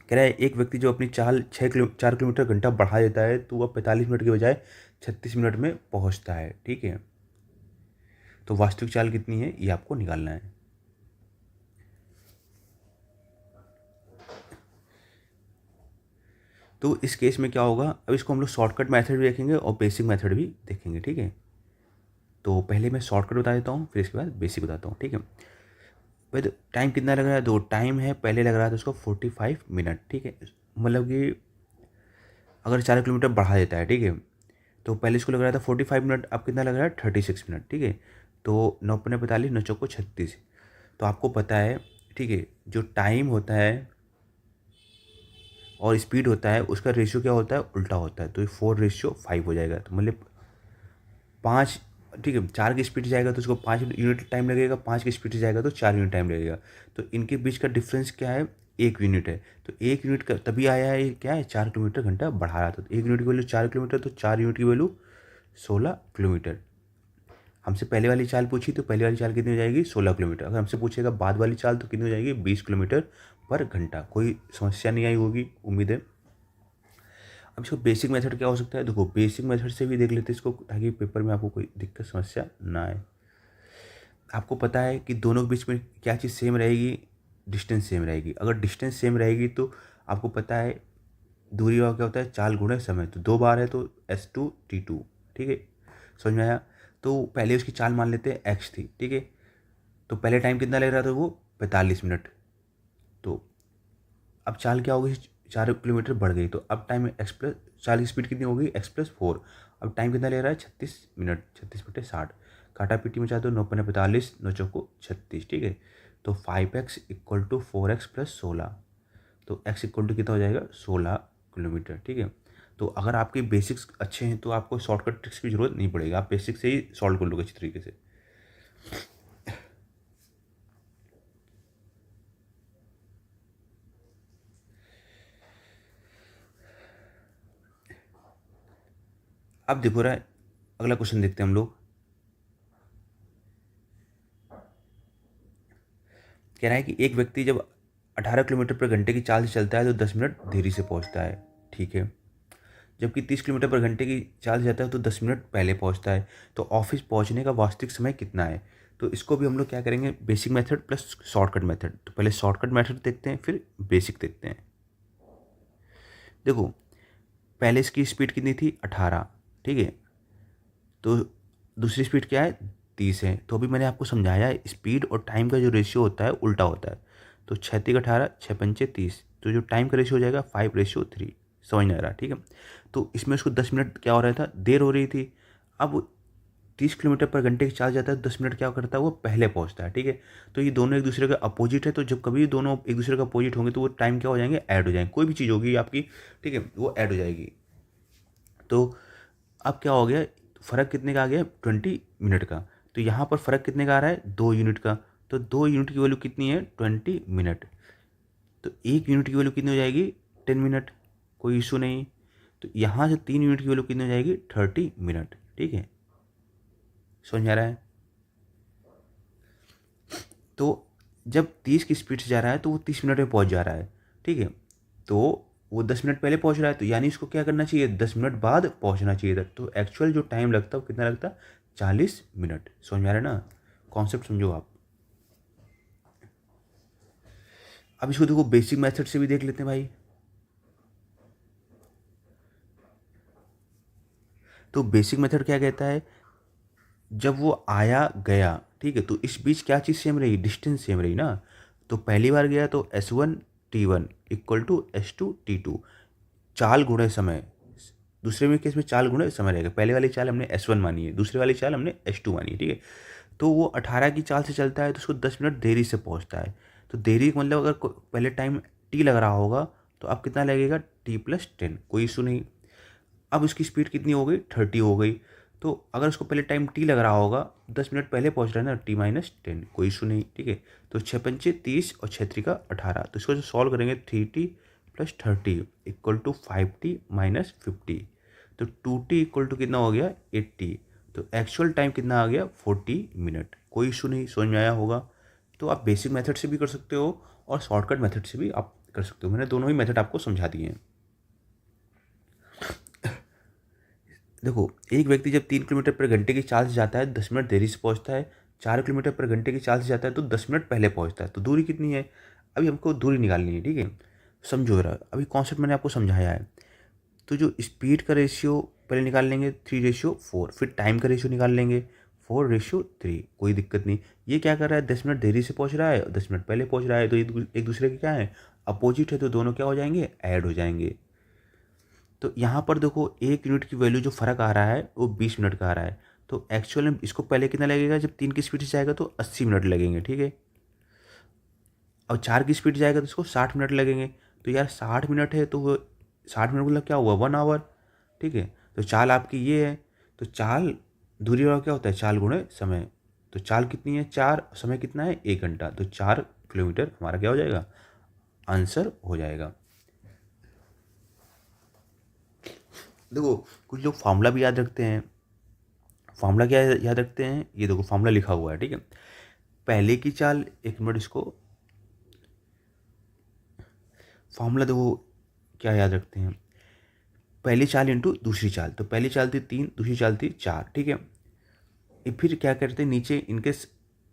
कह रहा है एक व्यक्ति जो अपनी चाल 4 किलोमीटर घंटा बढ़ा देता है तो वह 45 मिनट के बजाय 36 मिनट में पहुंचता है, ठीक है। तो वास्तविक चाल कितनी है ये आपको निकालना है। तो इस केस में क्या होगा, अब इसको हम लोग शॉर्टकट मेथड भी देखेंगे और बेसिक मेथड भी देखेंगे, ठीक है। तो पहले मैं शॉर्टकट बता देता हूँ, फिर इसके बाद बेसिक बताता हूँ, ठीक है। भाई तो टाइम कितना लग रहा है, 2 टाइम है, पहले लग रहा था उसको 45 मिनट, ठीक है। मतलब कि अगर 4 किलोमीटर बढ़ा देता है, ठीक है, तो पहले इसको लग रहा था 45 मिनट, अब कितना लग रहा है 36 मिनट, ठीक है। तो 9×45, 9×4=36। तो आपको पता है, ठीक है, जो टाइम होता है और स्पीड होता है उसका रेशियो क्या होता है, उल्टा होता है। तो ये 4:5 हो जाएगा। तो मतलब 5, ठीक है, 4 की स्पीड से जाएगा तो उसको 5 यूनिट टाइम लगेगा, 5 की स्पीड से जाएगा तो 4 यूनिट टाइम लगेगा। तो इनके बीच का डिफरेंस क्या है, 1 यूनिट है। तो 1 यूनिट का तभी आया है, क्या है, 4 किलोमीटर घंटा बढ़ा रहा था। तो 1 यूनिट की वैल्यू 4 किलोमीटर, तो 4 यूनिट की वैल्यू 16 किलोमीटर। हमसे पहले वाली चाल पूछी तो पहले वाली चाल कितनी हो जाएगी 16 किलोमीटर। अगर हमसे पूछेगा बाद वाली चाल तो कितनी हो जाएगी 20 किलोमीटर पर घंटा। कोई समस्या नहीं आई होगी उम्मीद है। अब इसको बेसिक मेथड क्या हो सकता है, देखो बेसिक मेथड से भी देख लेते हैं इसको, ताकि पेपर में आपको कोई दिक्कत समस्या ना आए। आपको पता है कि दोनों के बीच में क्या चीज़ सेम रहेगी, डिस्टेंस सेम रहेगी। अगर डिस्टेंस सेम रहेगी तो आपको पता है दूरी का क्या होता है, चाल गुणे समय। तो 2 बार है तो S2T2, ठीक है, समझ में आया। तो पहले उसकी चाल मान लेते हैं x थी, ठीक है। तो पहले टाइम कितना लग रहा था, वो 45 मिनट। तो अब चाल क्या होगी, 4 किलोमीटर बढ़ गई, तो अब टाइम x+, चाल की स्पीड कितनी होगी x+4। अब टाइम कितना ले रहा है 36 मिनट, 36/60, काटा पीटी में चाहे तो 9×45, 9×4=36, ठीक है। तो 5x = 4x+16, तो x कितना हो जाएगा 16 किलोमीटर, ठीक है। तो अगर आपके बेसिक्स अच्छे हैं तो आपको शॉर्टकट ट्रिक्स की जरूरत नहीं पड़ेगी, आप बेसिक से ही सॉल्व कर लोगे अच्छी तरीके से। अब देखो रहा है अगला क्वेश्चन देखते हैं हम लोग। कह रहा है कि एक व्यक्ति जब 18 किलोमीटर पर घंटे की चाल से चलता है तो 10 मिनट देरी से पहुंचता है, ठीक है। जबकि 30 किलोमीटर पर घंटे की चाल से जाता है तो 10 मिनट पहले पहुंचता है। तो ऑफिस पहुंचने का वास्तविक समय कितना है। तो इसको भी हम लोग क्या करेंगे, basic method plus shortcut method. तो पहले शॉर्टकट मेथड देखते हैं फिर बेसिक देखते हैं। देखो पहले इसकी स्पीड कितनी थी 18, ठीक है। तो दूसरी स्पीड क्या है 30 है। तो अभी मैंने आपको समझाया स्पीड और टाइम का जो रेशियो होता है उल्टा होता है। तो 6×3 = 18, 6×5 = 30, तो जो टाइम का रेशियो हो जाएगा 5:3। समझ में आ रहा है, ठीक है। तो इसमें उसको 10 मिनट क्या हो रहा था, देर हो रही थी। अब 30 किलोमीटर पर घंटे की चाल जाता है, 10 मिनट क्या करता है, वो पहले पहुंचता है, ठीक है। तो ये दोनों एक दूसरे के अपोजिट है, तो जब कभी दोनों एक दूसरे के अपोजिट होंगे तो वो टाइम क्या हो जाएंगे, ऐड हो जाएंगे। कोई भी चीज़ होगी आपकी, ठीक है, वो ऐड हो जाएगी। तो अब क्या हो गया, फ़र्क कितने का आ गया, 20 मिनट का। तो यहाँ पर फ़र्क कितने का आ रहा है, 2 यूनिट का। तो 2 यूनिट की वैल्यू कितनी है, 20 मिनट। तो 1 यूनिट की वैल्यू कितनी हो जाएगी, 10 मिनट, कोई इशू नहीं। तो यहाँ से 3 यूनिट की वैल्यू कितनी हो जाएगी, 30 मिनट, ठीक है। समझ में आ रहा है। तो जब 30 की स्पीड से जा रहा है तो वो 30 मिनट में पहुंच जा रहा है, ठीक है। तो वो 10 मिनट पहले पहुंच रहा है, तो यानी इसको क्या करना चाहिए, 10 मिनट बाद पहुंचना चाहिए था। तो एक्चुअल जो टाइम लगता है वो कितना लगता, 40 मिनट। समझ में आ रहा है ना, कॉन्सेप्ट समझो आप। अब इसको देखो बेसिक मेथड से भी देख लेते हैं भाई। तो बेसिक मेथड क्या कहता है, जब वो आया गया, ठीक है, तो इस बीच क्या चीज़ सेम रही, डिस्टेंस सेम रही ना। तो पहली बार गया तो S1 T1 = S2 T2, चाल गुणे समय। दूसरे में केस में चाल गुणे समय रहेगा। पहले वाली चाल हमने S1 मानी है, दूसरे वाली चाल हमने S2 मानी है, ठीक है। तो वो 18 की चाल से चलता है तो उसको 10 मिनट देरी से पहुंचता है। तो देरी का मतलब अगर पहले टाइम T लग रहा होगा तो अब कितना लगेगा, T+10, कोई इशू नहीं। अब उसकी स्पीड कितनी हो गई, 30 हो गई। तो अगर उसको पहले टाइम T लग रहा होगा, 10 मिनट पहले पहुंच रहा है ना, T-10, कोई इशू नहीं, ठीक है। तो 6×5 = 30 और 6×3 = 18। तो इसको जो सॉल्व करेंगे, 3T + 30 = 5T - 50। तो 2T = कितना हो गया, 80। तो एक्चुअल टाइम कितना आ गया, 40 मिनट। कोई इशू नहीं, समझ में आया होगा। तो आप बेसिक मेथड से भी कर सकते हो और शॉर्टकट मेथड से भी आप कर सकते हो। मैंने दोनों ही मेथड आपको समझा दिए हैं। देखो, एक व्यक्ति जब 3 किलोमीटर पर घंटे की चाल से जाता है 10 मिनट देरी से पहुंचता है, 4 किलोमीटर पर घंटे की चाल से जाता है तो 10 मिनट पहले पहुंचता है। तो दूरी कितनी है, अभी हमको दूरी निकालनी है, ठीक है। समझो जरा, अभी कॉन्सेप्ट मैंने आपको समझाया है। तो जो स्पीड का रेशियो पहले निकाल लेंगे, 3:4, फिर टाइम का रेशियो निकाल लेंगे, 4:3, कोई दिक्कत नहीं। ये क्या कर रहा है, 10 मिनट देरी से पहुंच रहा है और 10 मिनट पहले पहुंच रहा है, तो ये एक दूसरे के क्या है, अपोजिट है। तो दोनों क्या हो जाएंगे, ऐड हो जाएंगे। तो यहाँ पर देखो 1 यूनिट की वैल्यू जो फ़र्क आ रहा है वो 20 मिनट का आ रहा है। तो एक्चुअल में इसको पहले कितना लगेगा, जब 3 की स्पीड से जाएगा तो 80 मिनट लगेंगे, ठीक है। और 4 की स्पीड जाएगा तो इसको 60 मिनट लगेंगे। तो यार 60 मिनट है तो वो 60 मिनट मतलब क्या हुआ, 1 आवर, ठीक है। तो चाल आपकी ये है। तो चाल दूरी वाला क्या होता है, चाल गुणे समय। तो चाल कितनी है 4, समय कितना है 1 घंटा। तो 4 किलोमीटर हमारा क्या हो जाएगा, आंसर हो जाएगा। देखो कुछ लोग फार्मूला भी याद रखते हैं। फार्मूला क्या याद रखते हैं, ये देखो फार्मूला लिखा हुआ है, ठीक है। पहले की चाल, एक मिनट, इसको फार्मूला देखो क्या याद रखते हैं, पहली चाल इंटू दूसरी चाल। तो पहली चाल थी 3, दूसरी चाल थी 4, ठीक है। ये फिर क्या करते हैं, नीचे इनके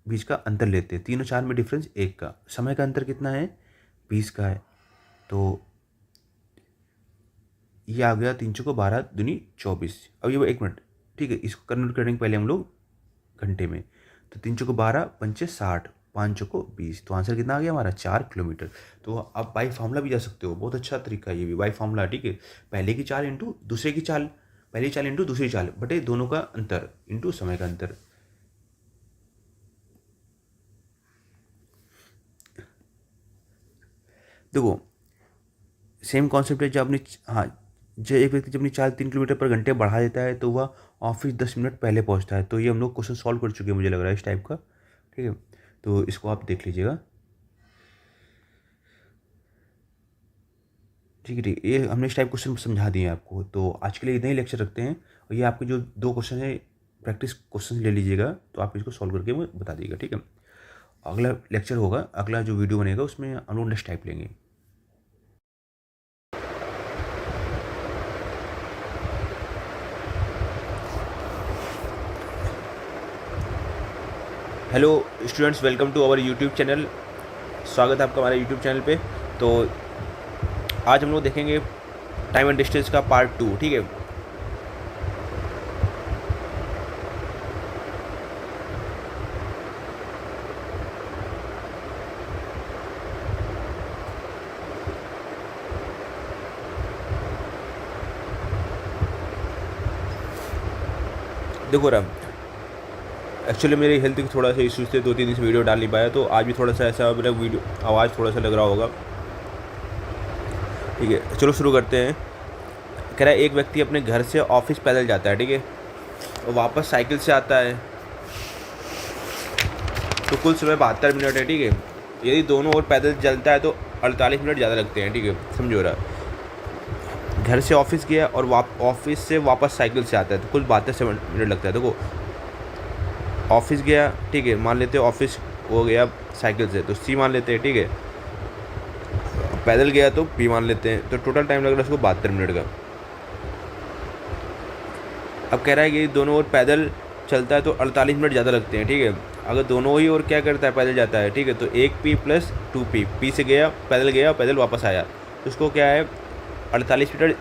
बीच का अंतर लेते हैं। 3 और 4 में डिफरेंस 1 का, समय का अंतर कितना है, 20 का है। तो ये आ गया 3 चौको 12 दूनी 24। अब ये 1 मिनट, ठीक है, इसको कन्वर्ट करेंगे पहले हम लोग घंटे में। तो 3 चौको 12, 5 60, 5 चौको 20। तो आंसर कितना आ गया हमारा, 4 किलोमीटर। तो आप बाई फार्मूला भी जा सकते हो, बहुत अच्छा तरीका है ये भी, बाई फार्मूला, ठीक है। पहले की चाल इंटू दूसरे की चाल, पहली चाल इंटू दूसरी चाल बटे दोनों का अंतर इंटू समय का अंतर। देखो सेम कॉन्सेप्ट है, जब अपनी, हाँ, जो एक व्यक्ति जब अपनी चाल 3 किलोमीटर पर घंटे बढ़ा देता है तो वह ऑफिस 10 मिनट पहले पहुंचता है। तो ये हम लोग क्वेश्चन सॉल्व कर चुके हैं, मुझे लग रहा है, इस टाइप का, ठीक है। तो इसको आप देख लीजिएगा, ठीक है, ठीक है। ये हमने इस टाइप क्वेश्चन समझा दिए आपको। तो आज के लिए इतना ही लेक्चर रखते हैं। और ये आपके जो 2 क्वेश्चन है, प्रैक्टिस क्वेश्चन ले लीजिएगा, तो आप इसको सॉल्व करके मुझे बता दीजिएगा, ठीक है। अगला लेक्चर होगा, अगला जो वीडियो बनेगा उसमें हम लोग नेक्स्ट टाइप लेंगे। Hello students, welcome to our YouTube channel. स्वागत है आपका हमारे यूट्यूब चैनल पे। तो आज हम लोग देखेंगे टाइम एंड डिस्टेंस का पार्ट 2, ठीक है। देखो राम, एक्चुअली मेरी हेल्थ की थोड़ा सा इश्यूज थे, 2-3 दिन से वीडियो डाल नहीं पाया, तो आज भी थोड़ा सा ऐसा मेरा वीडियो आवाज़ थोड़ा सा लग रहा होगा, ठीक है। चलो शुरू करते हैं। कह रहा है एक व्यक्ति अपने घर से ऑफिस पैदल जाता है, ठीक है, और वापस साइकिल से आता है, तो कुल समय 72 मिनट है, ठीक है। यदि दोनों ओर पैदल चलता है तो 48 मिनट ज़्यादा लगते हैं, ठीक है, समझो रहा। घर से ऑफिस गया और ऑफिस से वापस साइकिल से आता है तो कुल 72 मिनट लगता है। देखो ऑफिस गया, ठीक है, मान लेते हैं ऑफिस हो गया साइकिल से, तो सी मान लेते हैं, ठीक है। पैदल गया तो पी मान लेते हैं, तो टोटल टाइम लग रहा है उसको 72 मिनट का। अब कह रहा है कि दोनों ओर पैदल चलता है तो 48 मिनट ज़्यादा लगते हैं, ठीक है। अगर दोनों ही ओर क्या करता है, पैदल जाता है, ठीक है, तो 1p + 2p, पी से गया पैदल वापस आया, तो उसको क्या है 48 मिनट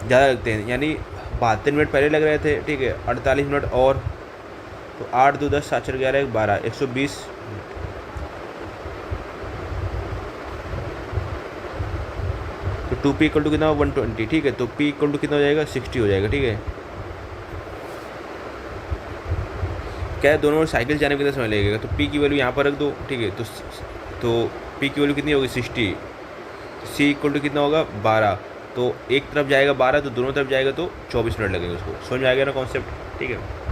ज़्यादा लगते हैं, यानी 72 मिनट पहले लग रहे थे, ठीक है, 48 मिनट और, तो 8 2 10 7 4 11 1 12 120। तो 2p = कितना 120, ठीक है, तो p = कितना हो जाएगा 60 हो जाएगा, ठीक है। क्या है दोनों ओर साइकिल जाने में कितना समय लगेगा, तो p की वैल्यू यहाँ पर रख दो, ठीक है, तो p की वैल्यू कितनी होगी 60, c = कितना होगा 12, तो एक तरफ जाएगा 12 तो दोनों तरफ जाएगा तो 24 मिनट लगेंगे। उसको समझ में आ गया ना कॉन्सेप्ट, ठीक है।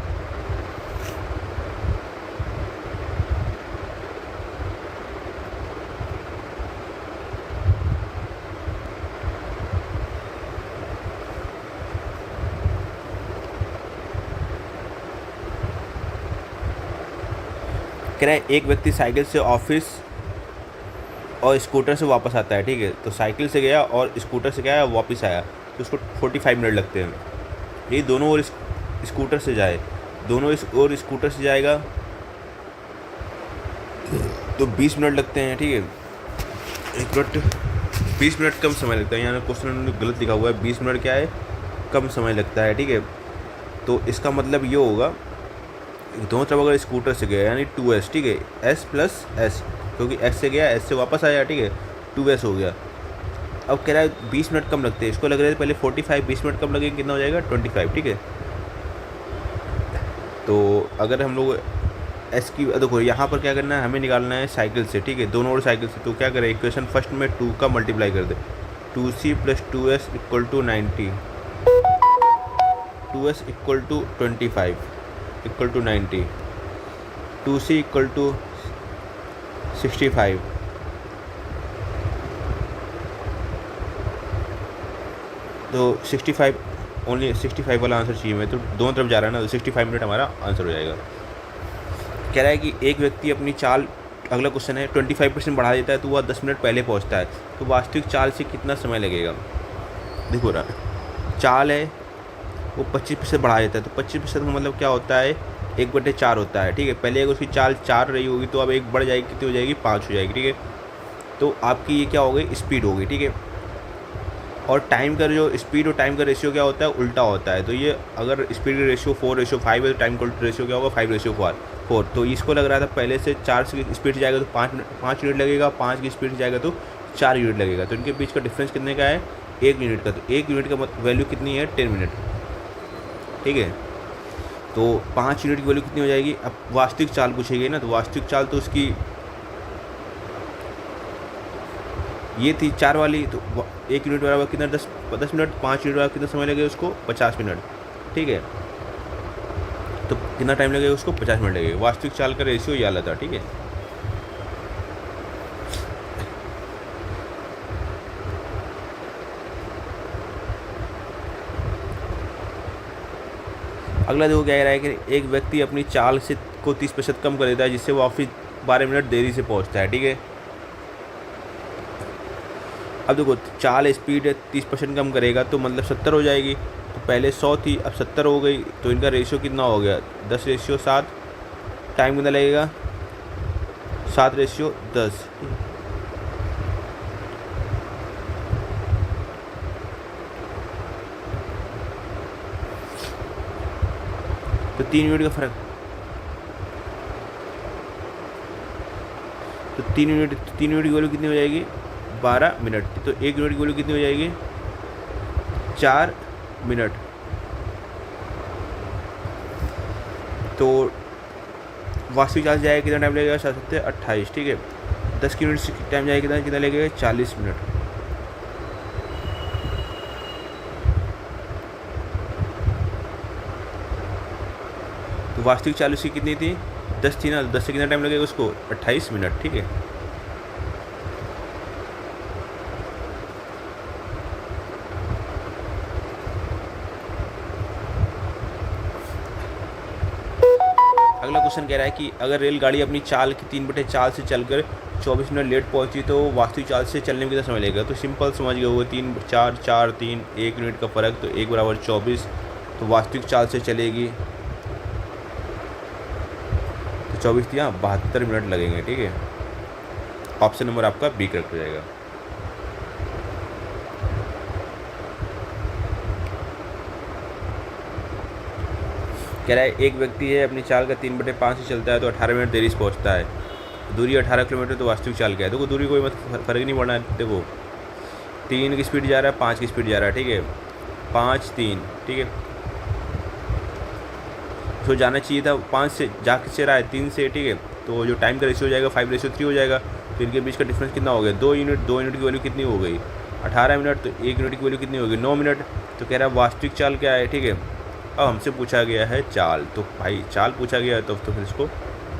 कह रहा है एक व्यक्ति साइकिल से ऑफिस और स्कूटर से वापस आता है, ठीक है, तो साइकिल से गया और स्कूटर से गया वापस आया तो उसको 45 मिनट लगते हैं। ये दोनों ओर स्कूटर से जाए, दोनों इस ओर स्कूटर से जाएगा तो 20 मिनट लगते हैं, ठीक है। 1 मिनट 20 मिनट कम समय लगता है, यहाँ क्वेश्चन में गलत लिखा हुआ है, 20 मिनट क्या है कम समय लगता है, ठीक है। तो इसका मतलब ये होगा दोनों तरफ अगर स्कूटर से गया यानी 2s, ठीक है, s + s, क्योंकि s से गया s से वापस आया, ठीक है, 2s हो गया। अब कह रहा है 20 मिनट कम लगते हैं, इसको लग रहा है पहले 45, 20 मिनट कम लगेंगे, कितना हो जाएगा 25, ठीक है। तो अगर हम लोग s की देखो यहाँ पर क्या करना है, हमें निकालना है साइकिल से, ठीक है, दोनों ओर साइकिल से, तो क्या करें इक्वेशन फर्स्ट में 2 का मल्टीप्लाई कर दे, 2c + 2s = 90, 2s = 25 = 90, 2c = 65, तो 65 ओनली 65 वाला आंसर चाहिए मैं, तो दोनों तरफ जा रहा है ना, तो 65 मिनट हमारा आंसर हो जाएगा। कह रहा है कि एक व्यक्ति अपनी चाल, अगला क्वेश्चन है, 25% बढ़ा देता है तो वह 10 मिनट पहले पहुंचता है, तो वास्तविक चाल से कितना समय लगेगा। देखो रहा चाल है वो 25% बढ़ा देता है, तो 25% का मतलब क्या होता है 1/4 होता है, ठीक है। पहले अगर उसकी चाल 4 रही होगी तो अब 1 बढ़ जाएगी, कितनी हो जाएगी 5 हो जाएगी, ठीक है। तो आपकी ये क्या हो गई स्पीड हो गई, ठीक है। और टाइम का जो स्पीड और टाइम का रेशियो क्या होता है उल्टा होता है, तो ये अगर स्पीड का रेशियो 4:5 है तो टाइम का रेशियो क्या होगा 5:4। तो इसको लग रहा था पहले से 4 की स्पीड से जाएगा तो 5 यूनिट लगेगा, 5 की स्पीड से जाएगा तो 4 यूनिट लगेगा, तो इनके बीच का डिफरेंस कितने का है 1 यूनिट का, तो 1 यूनिट का वैल्यू कितनी है 10 मिनट, ठीक है। तो 5 यूनिट की वैल्यू कितनी हो जाएगी, अब वास्तविक चाल पूछेगी ना, तो वास्तविक चाल तो उसकी ये थी 4 वाली, तो 1 यूनिट बराबर कितना 10 मिनट, 5 यूनिट बराबर कितना समय लगेगा उसको 50 मिनट, ठीक है। तो कितना टाइम लगेगा उसको 50 मिनट लगेगा। वास्तविक चाल का रेशियो ये वाला था, ठीक है। अगला देखो क्या कह रहा है कि एक व्यक्ति अपनी चाल से को 30% कम कर देता है जिससे वो ऑफिस 12 मिनट देरी से पहुंचता है, ठीक है। अब देखो चाल स्पीड 30% कम करेगा तो मतलब 70 हो जाएगी, तो पहले 100 थी अब 70 हो गई, तो इनका रेशियो कितना हो गया 10:7। टाइम कितना लगेगा 7:10, तो 3 यूनिट का फर्क, तो 3 यूनिट की वैल्यू कितनी हो जाएगी 12 मिनट, तो 1 यूनिट की वैल्यू कितनी हो जाएगी 4 मिनट, तो वास्तविक चाल जाएगा कितना टाइम लगेगा 7×7 = 28, ठीक है। 10 किलोमीटर टाइम जाएगा कितना लगेगा 40 मिनट। तो वास्तविक चाल उसकी कितनी थी 10 थी ना, 10 से कितना टाइम लगेगा उसको 28 मिनट, ठीक है। अगला क्वेश्चन कह रहा है कि अगर रेलगाड़ी अपनी चाल की 3/4 से चलकर 24 मिनट लेट पहुंची तो वास्तविक चाल से चलने में कितना समय लगेगा। तो सिंपल समझ गए वो 3 4 4 3 1 मिनट का फ़र्क, तो 1 = 24। तो वास्तविक चाल से चलेगी तो 24 या 72 मिनट लगेंगे, ठीक है। ऑप्शन नंबर आपका बी करेक्ट हो जाएगा। कह रहा है एक व्यक्ति है अपनी चाल का 3/5 से चलता है तो 18 मिनट देरी से पहुंचता है। दूरी 18 किलोमीटर, तो वास्तविक चाल क्या है। देखो दूरी कोई मतलब फ़र्क नहीं पड़ना है। देखो 3 की स्पीड जा रहा है, 5 की स्पीड जा रहा है, ठीक है। 5 3, ठीक है। तो जाना चाहिए था 5 से, जा किससे रहा है 3 से, ठीक है। तो जो टाइम का रेशियो हो जाएगा 5:3 हो जाएगा। तो इनके बीच का डिफरेंस कितना हो गया 2 यूनिट। 2 यूनिट की वैल्यू कितनी हो गई 18 मिनट। तो 1 यूनिट की वैल्यू कितनी होगी 9 मिनट। तो कह रहा है वास्तविक चाल क्या है, ठीक है। अब हमसे पूछा गया है चाल, तो भाई चाल पूछा गया है तो फिर इसको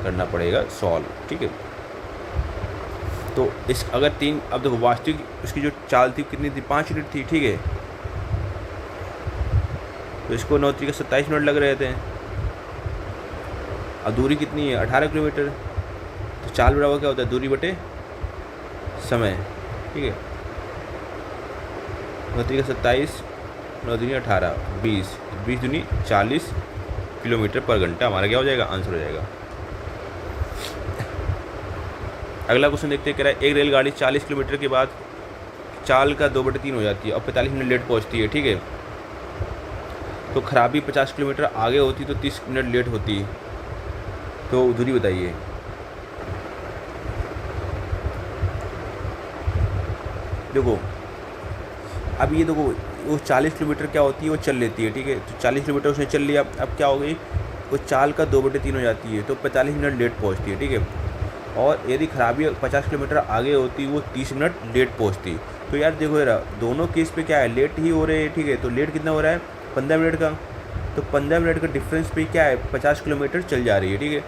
करना पड़ेगा सॉल्व, ठीक है। तो इस अगर 3, अब देखो वास्तविक उसकी जो चाल थी कितनी थी 5 यूनिट थी, ठीक है। तो इसको 9 × 3 = 27 मिनट लग रहे थे। अब दूरी कितनी है 18 किलोमीटर। तो चाल बराबर क्या होता है दूरी बटे समय, ठीक है। 9 × 3 = 27, 9 × 3 = 18, 20, 20 दूनी 40 किलोमीटर पर घंटा हमारा क्या हो जाएगा आंसर हो जाएगा। अगला क्वेश्चन देखते हैं। कह रहा है एक रेलगाड़ी 40 किलोमीटर के बाद चाल का 2/3 हो जाती है और 45 मिनट लेट पहुंचती है, ठीक है। तो खराबी 50 किलोमीटर आगे होती तो 30 मिनट लेट होती। तो दूरी बताइए। देखो अब ये देखो वो 40 किलोमीटर क्या होती है वो चल लेती है, ठीक है। तो 40 किलोमीटर उसने चल लिया। अब क्या हो गई वो चाल का 2/3 हो जाती है तो 45 मिनट लेट पहुंचती है, ठीक है। और यदि खराबी 50 किलोमीटर आगे होती वो 30 मिनट लेट पहुंचती। तो यार देखो यार दोनों केस पे क्या है लेट ही हो रहे हैं, ठीक है। तो लेट कितना हो रहा है 15 मिनट का। तो 15 मिनट का डिफरेंस पे क्या है 50 किलोमीटर चल जा रही है, ठीक है।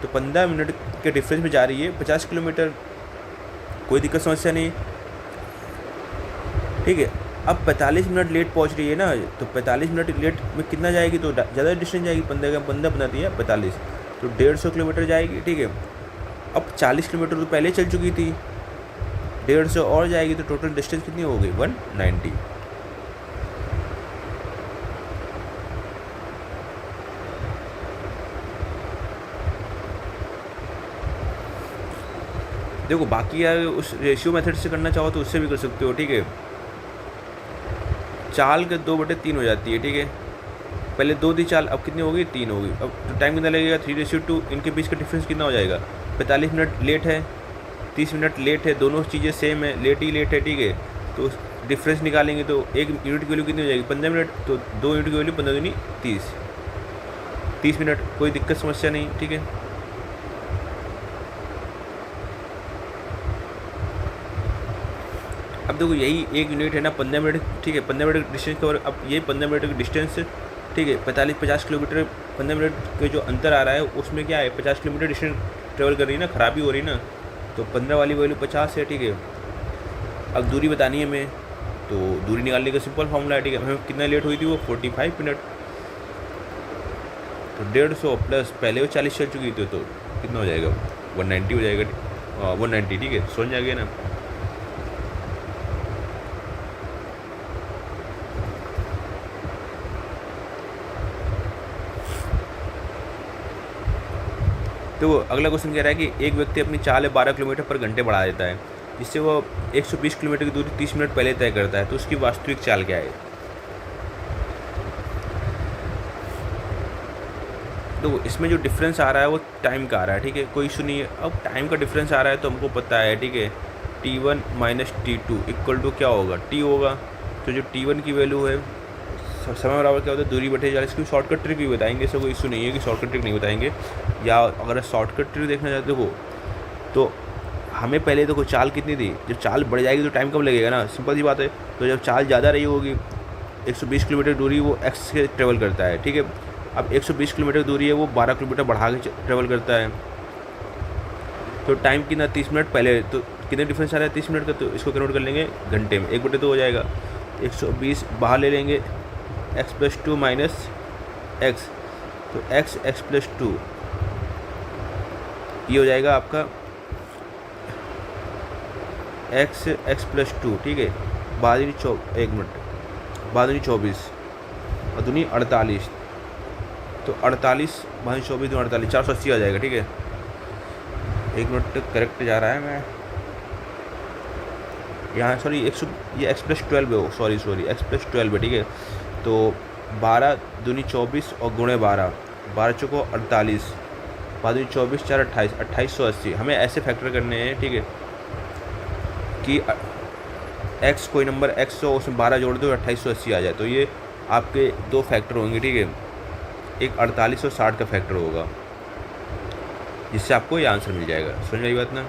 तो 15 मिनट के डिफरेंस में जा रही है 50 किलोमीटर, कोई दिक्कत समस्या नहीं, ठीक है। अब 45 मिनट लेट पहुंच रही है ना, तो 45 मिनट लेट में कितना जाएगी तो ज़्यादा डिस्टेंस जाएगी। 15 का 15 बनाती है 45, तो 150 किलोमीटर जाएगी, ठीक है। अब 40 किलोमीटर तो पहले चल चुकी थी, 150 और जाएगी तो टोटल डिस्टेंस कितनी हो गई 190। देखो बाकी यार उस रेशियो मेथड से करना चाहो तो उससे भी कर सकते हो, ठीक है। चाल के 2/3 हो जाती है, ठीक है। पहले 2 थी चाल, अब कितनी हो गई 3 हो गई। अब तो टाइम कितना लगेगा 3:2। इनके बीच का डिफरेंस कितना हो जाएगा 45 मिनट लेट है, 30 मिनट लेट है, दोनों चीज़ें सेम है, लेट ही लेट है, ठीक है। तो डिफरेंस निकालेंगे तो 1 यूनिट की वैल्यू कितनी हो जाएगी 15 मिनट। तो 2 यूनिट की वैल्यू 15 दूनी 30 मिनट, कोई दिक्कत समस्या नहीं, ठीक है। अब देखो यही 1 यूनिट है ना 15 मिनट, ठीक है। 15 मिनट डिस्टेंस कवर। अब ये 15 मिनट का डिस्टेंस, ठीक है। 50 किलोमीटर 15 मिनट के जो अंतर आ रहा है उसमें क्या है 50 किलोमीटर डिस्टेंस ट्रेवल कर रही है ना, खराबी हो रही है ना। तो 15 वाली वैल्यू 50 है, ठीक है। अब दूरी बतानी है हमें, तो दूरी निकालने का सिंपल फॉर्मूला है, ठीक है। हमें कितना लेट हुई थी वो 45 मिनट। तो 150 प्लस पहले वो 40 चल चुकी थी तो कितना हो जाएगा 190 हो जाएगा। 190, ठीक है। समझ आ गया ना। तो अगला क्वेश्चन कह रहा है कि एक व्यक्ति अपनी चाल 12 किलोमीटर पर घंटे बढ़ा देता है, जिससे वो 120 किलोमीटर की दूरी 30 मिनट पहले तय करता है। तो उसकी वास्तविक चाल क्या है। तो इसमें जो डिफरेंस आ रहा है वो टाइम का आ रहा है, ठीक है। कोई इशू नहीं है। अब टाइम का डिफरेंस आ रहा है तो हमको पता है, ठीक है। T1 - T2 इक्वल टू क्या होगा T होगा। तो जो T1 की वैल्यू है समय बराबर क्या होता है दूरी बटे चाल। इसकी शॉर्टकट ट्रिक भी बताएंगे, ऐसा कोई इशू नहीं है कि शॉर्टकट ट्रिक नहीं बताएंगे। या अगर शॉर्टकट ट्रिक देखना चाहते हो तो हमें पहले देखो चाल कितनी थी, जब चाल बढ़ जाएगी तो टाइम कम लगेगा ना, सिंपल सी बात है। तो जब चाल ज़्यादा रही होगी 120 किलोमीटर दूरी वो एक्स से ट्रेवल करता है, ठीक है। अब 120 किलोमीटर दूरी है वो 12 किलोमीटर बढ़ा के ट्रेवल करता है, तो टाइम कितना 30 मिनट पहले, तो कितने डिफरेंस आ रहा है 30 मिनट का, तो इसको कन्वर्ट कर लेंगे घंटे में, 1/2 हो जाएगा। 120 बाहर ले लेंगे, x+2 माइनस एक्स, तो x+2 ये हो जाएगा आपका x+2, ठीक है। बादनी 1 मिनट, बादनी 24 और दूनी 48, तो 48 बादनी 24 दूनी 48, 480 आ जाएगा, ठीक है। 1 मिनट करेक्ट जा रहा है मैं यहाँ, सॉरी ये x+12 है, सॉरी x+12 है, ठीक है। तो 12 दूनी 24 और गुणे 12, 12 चौको 48, बादनी 24 4 28, 2880। हमें ऐसे फैक्टर करने हैं, ठीक है, कि x कोई नंबर x हो उसमें 12 जोड़ दो 2880 आ जाए, तो ये आपके 2 फैक्टर होंगे, ठीक है। एक 48 और 60 का फैक्टर होगा, जिससे आपको ये आंसर मिल जाएगा। समझ रही बात ना।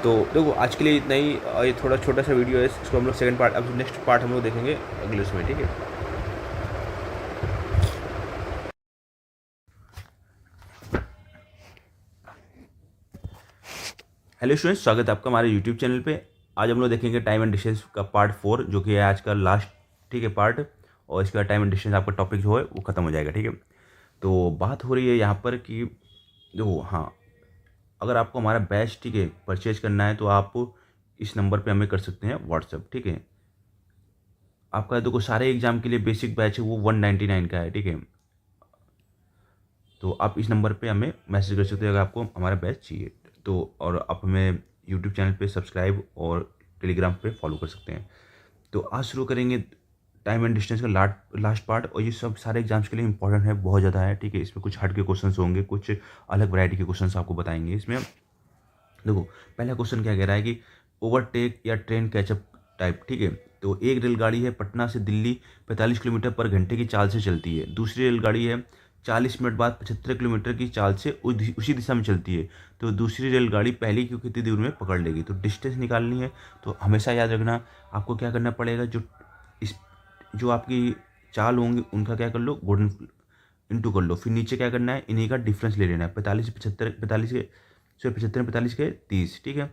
तो देखो आज के लिए इतना ही, ये थोड़ा छोटा सा वीडियो है, इसको हम लोग सेकंड पार्ट, अब नेक्स्ट पार्ट हम लोग देखेंगे अगले उसमें, ठीक है। हेलो स्टूडेंट्स, स्वागत है आपका हमारे यूट्यूब चैनल पे। आज हम लोग देखेंगे टाइम एंड डिस्टेंस का पार्ट 4, जो कि है आज का लास्ट, ठीक है, पार्ट। और इसके बाद टाइम एंड डिस्टेंस आपका टॉपिक जो है वो ख़त्म हो जाएगा, ठीक है। तो बात हो रही है यहाँ पर कि देखो, हाँ, अगर आपको हमारा बैच, ठीक है, परचेज करना है तो आप इस नंबर पे हमें कर सकते हैं व्हाट्सअप, ठीक है। आपका देखो सारे एग्जाम के लिए बेसिक बैच है वो 199 का है, ठीक है। तो आप इस नंबर पे हमें मैसेज कर सकते हैं अगर आपको हमारा बैच चाहिए तो। और आप हमें यूट्यूब चैनल पे सब्सक्राइब और टेलीग्राम पे फॉलो कर सकते हैं। तो आज शुरू करेंगे टाइम एंड डिस्टेंस का लास्ट पार्ट, और ये सब सारे एग्जाम्स के लिए इंपॉर्टेंट है, बहुत ज़्यादा है, ठीक है। इसमें कुछ हट के क्वेश्चंस होंगे, कुछ अलग वैरायटी के क्वेश्चंस आपको बताएंगे इसमें। देखो पहला क्वेश्चन क्या कह रहा है कि ओवरटेक या ट्रेन कैचअप टाइप, ठीक है। तो एक रेलगाड़ी है पटना से दिल्ली 45 किलोमीटर पर घंटे की चाल से चलती है, दूसरी रेलगाड़ी है 40 मिनट बाद 75 किलोमीटर की चाल से उसी दिशा में चलती है, तो दूसरी रेलगाड़ी पहली को कितनी दूर में पकड़ लेगी। तो डिस्टेंस निकालनी है, तो हमेशा याद रखना आपको क्या करना पड़ेगा, जो आपकी चाल होंगी उनका क्या कर लो, गोल्डन इंटू कर लो, फिर नीचे क्या करना है, इन्हीं का डिफरेंस ले लेना है, 45 से 75, 45 के 75 45 के 30, ठीक है।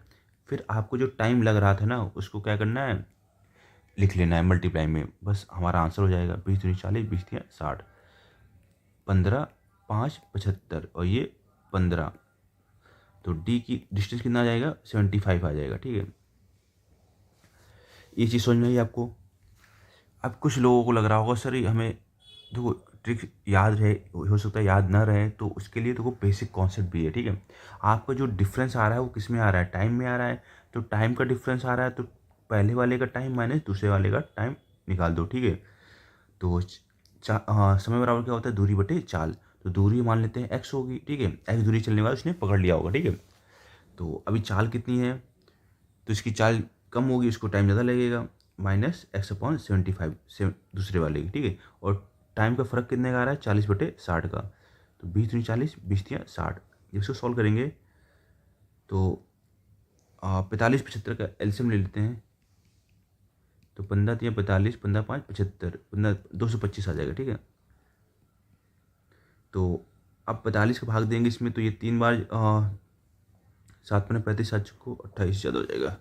फिर आपको जो टाइम लग रहा था ना उसको क्या करना है, लिख लेना है मल्टीप्लाई में, बस हमारा आंसर हो जाएगा 20 दूनी 40, 20 तिया 60, 15 5 75 और ये 15, तो डी की डिस्टेंस कितना आ जाएगा 75 आ जाएगा, ठीक है। ये चीज़ समझ में आई आपको। अब कुछ लोगों को लग रहा होगा सर ये हमें, देखो ट्रिक याद रहे, हो सकता है याद ना रहे, तो उसके लिए देखो बेसिक कॉन्सेप्ट भी है, ठीक है। आपका जो डिफरेंस आ रहा है वो किस में आ रहा है, टाइम में आ रहा है। तो टाइम का डिफरेंस आ रहा है तो पहले वाले का टाइम माइनस दूसरे वाले का टाइम निकाल दो, ठीक है। तो समय बराबर क्या होता है, दूरी बटे चाल। तो दूरी मान लेते हैं एक्स होगी, ठीक है, एक्स दूरी चलने वाला उसने पकड़ लिया होगा, ठीक है। तो अभी चाल कितनी है, तो इसकी चाल कम होगी, उसको टाइम ज़्यादा लगेगा, -x/75 से दूसरे वाले की, ठीक है। और टाइम का फ़र्क कितने का आ रहा है, 40/60 का। तो 20 दूनी 40, 20 तिया 60। जब इसको सॉल्व करेंगे तो 45 75 का एलसीएम ले लेते हैं, तो 15 तिया 45, 15 5 75, 15 225 आ जाएगा, ठीक है। तो अब 45 का भाग देंगे इसमें, तो ये 3 बार 7 में 35, 7 को 28 ज़्यादा हो जाएगा,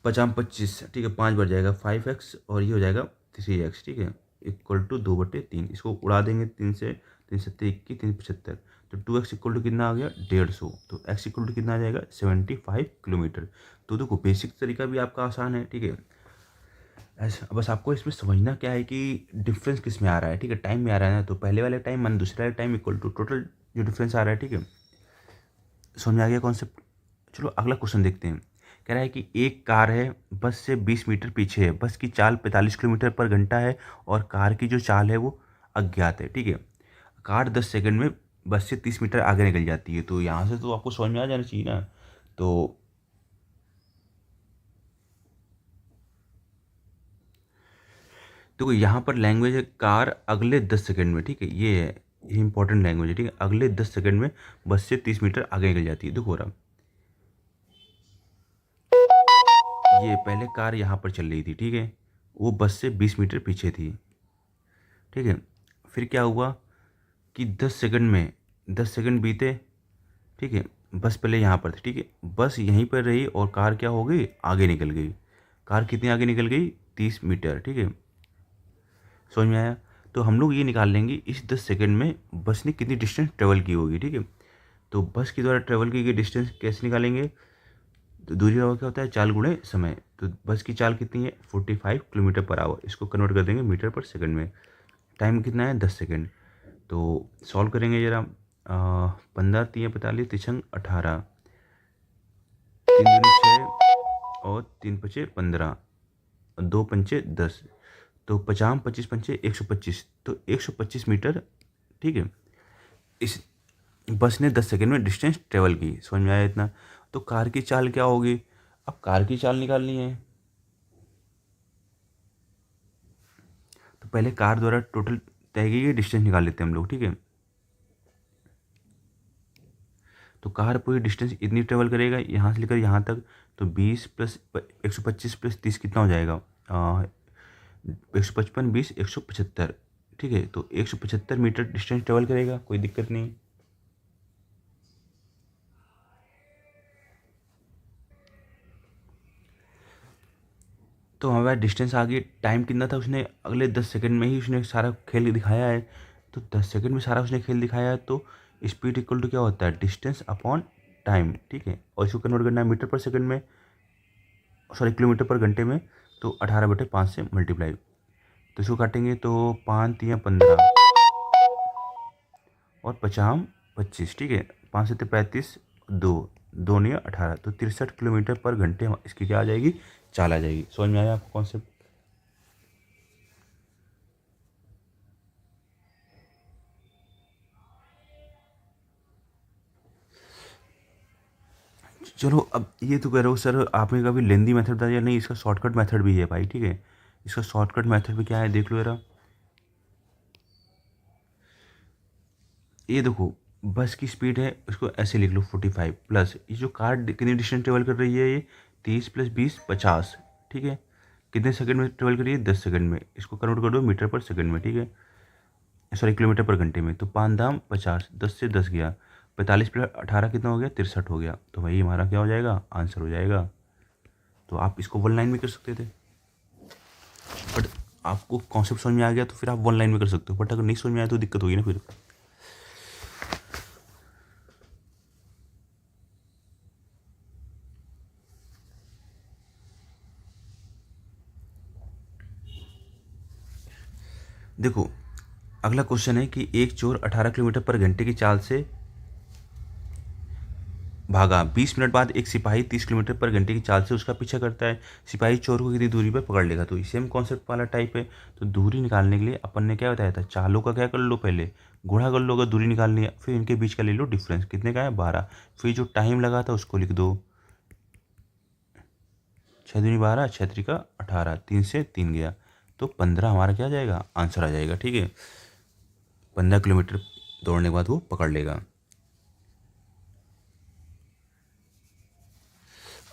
50 25, ठीक है, 5 बढ़ जाएगा 5x और ये हो जाएगा 3x, ठीक है, इक्वल टू 2/3। इसको उड़ा देंगे 3 से, 3 7 21, 3 75, तो 2x इक्वल टू कितना आ गया 150, तो x इक्वल टू कितना आ जाएगा 75 किलोमीटर। तो देखो बेसिक तरीका भी आपका आसान है, ठीक है। ऐसा बस आपको इसमें समझना क्या है कि डिफरेंस किस में आ रहा है, ठीक है, टाइम में आ रहा है ना, तो पहले वाले टाइम मान दूसरे वाले टाइम इक्वल टू टोटल जो डिफरेंस आ रहा है, ठीक है। समझ में आ गया कॉन्सेप्ट। चलो अगला क्वेश्चन देखते हैं। कह रहा है कि एक कार है, बस से 20 मीटर पीछे है, बस की चाल 45 किलोमीटर पर घंटा है और कार की जो चाल है वो अज्ञात है, ठीक है। कार 10 सेकंड में बस से 30 मीटर आगे निकल जाती है। तो यहाँ से तो आपको समझ में आ जाना चाहिए ना। तो यहाँ पर लैंग्वेज है कार अगले 10 सेकंड में, ठीक है, ये इंपॉर्टेंट लैंग्वेज है, ठीक है। अगले 10 सेकंड में बस से 30 मीटर आगे निकल जाती है। देखो रहा, ये पहले कार यहाँ पर चल रही थी, ठीक है, वो बस से 20 मीटर पीछे थी, ठीक है। फिर क्या हुआ कि 10 सेकंड में 10 सेकंड बीते, ठीक है, बस पहले यहाँ पर थी, ठीक है, बस यहीं पर रही और कार क्या हो गई, आगे निकल गई। कार कितनी आगे निकल गई, 30 मीटर, ठीक है। समझ में आया। तो हम लोग ये निकाल लेंगे इस 10 सेकंड में बस ने कितनी डिस्टेंस ट्रेवल की होगी, ठीक है। तो बस के द्वारा ट्रेवल की गई डिस्टेंस कैसे निकालेंगे, तो दूरी का क्या होता है, चाल गुणे समय। तो बस की चाल कितनी है, 45 किलोमीटर पर आवर। इसको कन्वर्ट कर देंगे मीटर पर सेकंड में। टाइम कितना है, 10 सेकंड। तो सॉल्व करेंगे जरा। 15 3 45 तिछंग 18, 3 दूनी 6 और 3 पचे 15, 2 पंचे 10। तो 50 25 पंचे 125, तो 125 मीटर, ठीक है। इस बस ने 10 सेकंड में डिस्टेंस ट्रेवल की। समझ में आया इतना। तो कार की चाल क्या होगी, अब कार की चाल निकालनी है। तो पहले कार द्वारा टोटल तय की गई डिस्टेंस निकाल लेते हैं हम लोग, ठीक है। तो कार पूरी डिस्टेंस इतनी ट्रेवल करेगा यहाँ से लेकर यहाँ तक। तो 20 प्लस 125 प्लस 30 कितना हो जाएगा, 155 20 175, ठीक है। तो 175 मीटर डिस्टेंस ट्रेवल करेगा, कोई दिक्कत नहीं। तो हमारे पास डिस्टेंस आ गई। टाइम कितना था, उसने अगले 10 सेकंड में ही उसने सारा खेल दिखाया है। तो 10 सेकंड में सारा उसने खेल दिखाया है। तो स्पीड इक्वल टू क्या होता है, डिस्टेंस अपॉन टाइम, ठीक है। और इसको कन्वर्ट करना है मीटर पर सेकंड में, सॉरी किलोमीटर पर घंटे में। तो 18/5 से मल्टीप्लाई। तो इसको काटेंगे तो 5 3 15 और 50 25, ठीक है। 5 से 35, 2 2 नहीं 18, तो 63 किलोमीटर पर घंटे इसकी क्या आ जाएगी, चाल आ जाएगी। समझ में आया आपको कॉन्सेप्ट। चलो अब ये तो कह रहे हो सर आपने कभी लेंदी मेथड बताया, नहीं इसका शॉर्टकट मेथड भी है भाई, ठीक है। इसका शॉर्टकट मेथड भी क्या है देख लो जरा। ये देखो, बस की स्पीड है, इसको ऐसे लिख लो 45 प्लस ये जो कार कितनी डिस्टेंस ट्रेवल कर रही है, ये 30 प्लस 20 50, ठीक है। कितने सेकंड में ट्रेवल कर रही है, 10 सेकंड में। इसको कन्वर्ट कर दो मीटर पर सेकंड में, ठीक है, सॉरी किलोमीटर पर घंटे में। तो 5 दाम 50, 10 से 10 गया, 45 प्लस 18 कितना हो गया, 63 हो गया। तो भाई हमारा क्या हो जाएगा, आंसर हो जाएगा। तो आप इसको वन लाइन में कर सकते थे, बट आपको कॉन्सेप्ट समझ में आ गया तो फिर आप वन लाइन में कर सकते हो। बट अगर नहीं समझ में आया तो दिक्कत होगी ना फिर। देखो अगला क्वेश्चन है कि एक चोर 18 किलोमीटर पर घंटे की चाल से भागा, 20 मिनट बाद एक सिपाही 30 किलोमीटर पर घंटे की चाल से उसका पीछा करता है। सिपाही चोर को कितनी दूरी पर पकड़ लेगा। तो सेम कॉन्सेप्ट वाला टाइप है। तो दूरी निकालने के लिए अपन ने क्या बताया था, चालों का क्या कर लो, पहले गुणा कर लो अगर दूरी निकालनी है, फिर इनके बीच का ले लो डिफरेंस, कितने का है 12। फिर जो टाइम लगा था उसको लिख दो, 6 दूनी 12, 6 त्रिका 18, 3 से 3 गया। तो 15 हमारा क्या आ जाएगा, आंसर आ जाएगा, ठीक है। 15 किलोमीटर दौड़ने के बाद वो पकड़ लेगा।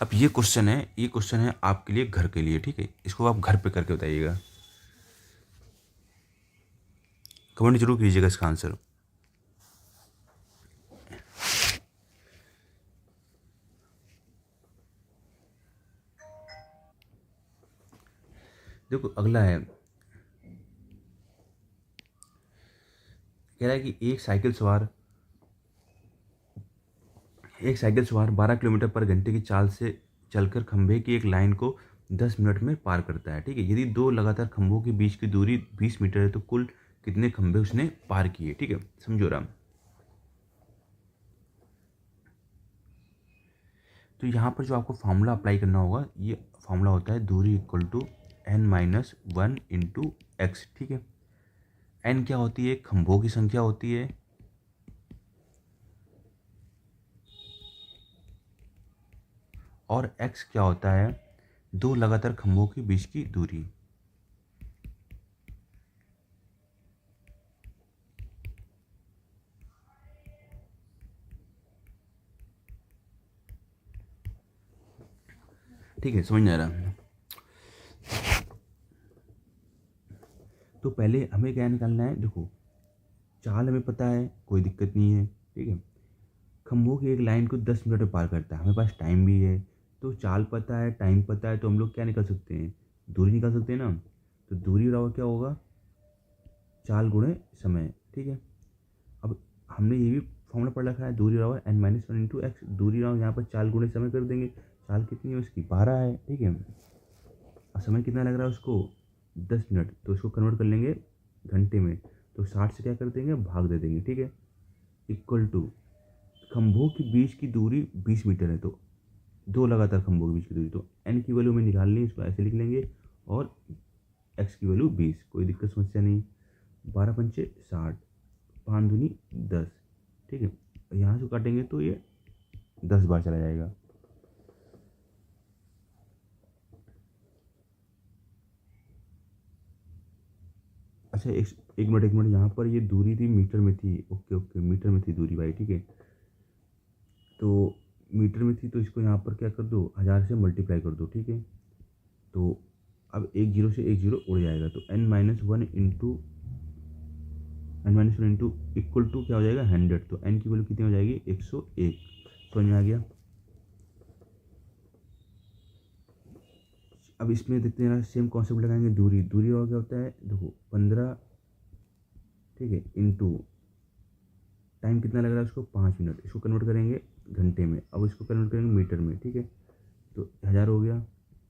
अब ये क्वेश्चन है आपके लिए घर के लिए, ठीक है। इसको आप घर पे करके बताइएगा, कमेंट जरूर कीजिएगा इसका आंसर। देखो अगला है, कह रहा है कि एक साइकिल सवार 12 किलोमीटर पर घंटे की चाल से चलकर खंभे की एक लाइन को 10 मिनट में पार करता है, ठीक है। यदि दो लगातार खंभों के बीच की दूरी 20 मीटर है तो कुल कितने खंभे उसने पार किए, ठीक है। समझो राम। तो यहाँ पर जो आपको फार्मूला अप्लाई करना होगा, ये फार्मूला होता है दूरी equal to n-1 into x, ठीक है। एन क्या होती है, खंभों की संख्या होती है, और एक्स क्या होता है, दो लगातार खंभों के बीच की दूरी। ठीक है, समझ नहीं आ रहा। तो पहले हमें क्या निकालना है, देखो चाल हमें पता है, कोई दिक्कत नहीं है, ठीक है। खंभों की एक लाइन को 10 मिनट में पार करता है, हमें पास टाइम भी है, तो चाल पता है, टाइम पता है, तो हम लोग क्या निकाल सकते हैं, दूरी निकाल सकते हैं ना। तो दूरी बराबर क्या होगा, चाल गुणे समय, ठीक है। अब हमने ये भी फॉर्मूला पढ़ रखा है, दूरी बराबर n-1 × x। दूरी बराबर यहाँ पर चाल गुणे समय कर देंगे, चाल कितनी है उसकी 12 है, ठीक है। और समय कितना लग रहा है उसको 10 मिनट, तो इसको कन्वर्ट कर लेंगे घंटे में, तो 60 से क्या कर देंगे, भाग दे देंगे, ठीक है। इक्वल टू खंभों के बीच की दूरी 20 मीटर है, तो दो लगातार खंभों के बीच की दूरी, तो एन की वैल्यू में निकालनी है, इसको ऐसे लिख लेंगे, और एक्स की वैल्यू 20, कोई दिक्कत समस्या नहीं। 12×5 = 60, 5×2 = 10, ठीक है। यहाँ से काटेंगे तो ये 10 बार चला जाएगा। अच्छा, एक मिनट, यहाँ पर ये दूरी थी मीटर में थी, ओके ओके, मीटर में थी दूरी भाई, ठीक है। तो मीटर में थी, तो इसको यहाँ पर क्या कर दो, 1000 से मल्टीप्लाई कर दो, ठीक है। तो अब एक जीरो से एक जीरो उड़ जाएगा, तो n-1 इक्वल टू क्या हो जाएगा, 100। तो n की वैल्यू कितनी हो जाएगी, 101। समझ में आ गया। अब इसमें देखते हैं, सेम कॉन्सेप्ट लगाएंगे, दूरी और क्या होता है, देखो 15, ठीक है, इंटू टाइम कितना लग रहा है उसको, 5 मिनट, इसको कन्वर्ट करेंगे घंटे में, अब इसको कन्वर्ट करेंगे मीटर में, ठीक है। तो 1000 हो गया,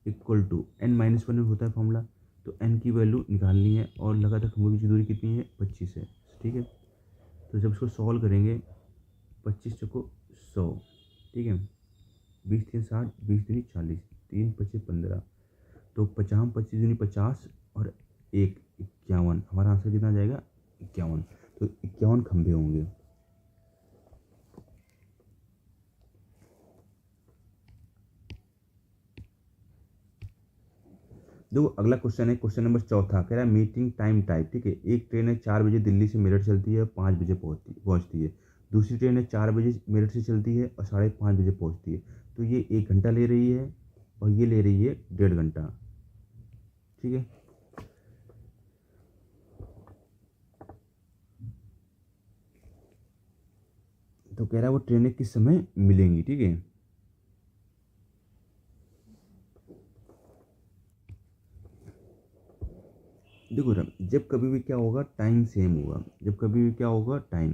इक्वल टू n-1 में होता है फॉर्मूला, तो n की वैल्यू निकालनी है, और लगातार खंभों की दूरी कितनी है, 25 है, ठीक है। तो जब इसको सॉल्व करेंगे, 25 चको 100, ठीक है, 20×3 = 60, 20×3 = 40, 3×5 = 15, तो 50, 25×2 = 50, और 1 51, हमारा आंसर कितना आ जाएगा, 51। तो 51 खंभे होंगे। देखो अगला क्वेश्चन है, क्वेश्चन नंबर 4, कह रहा है मीटिंग टाइम टाइप, ठीक है। एक ट्रेन है 4 बजे दिल्ली से मेरठ चलती है, 5 बजे पहुंचती है। दूसरी ट्रेन है 4 बजे मेरठ से चलती है और 5:30 बजे पहुंचती है। तो ये 1 घंटा ले रही है, और ये ले रही है 1.5 घंटा, ठीक है। तो कह रहा है वो ट्रेनें किस समय मिलेंगी, ठीक है। देखो जब कभी भी क्या होगा, टाइम सेम होगा, जब कभी भी क्या होगा, टाइम,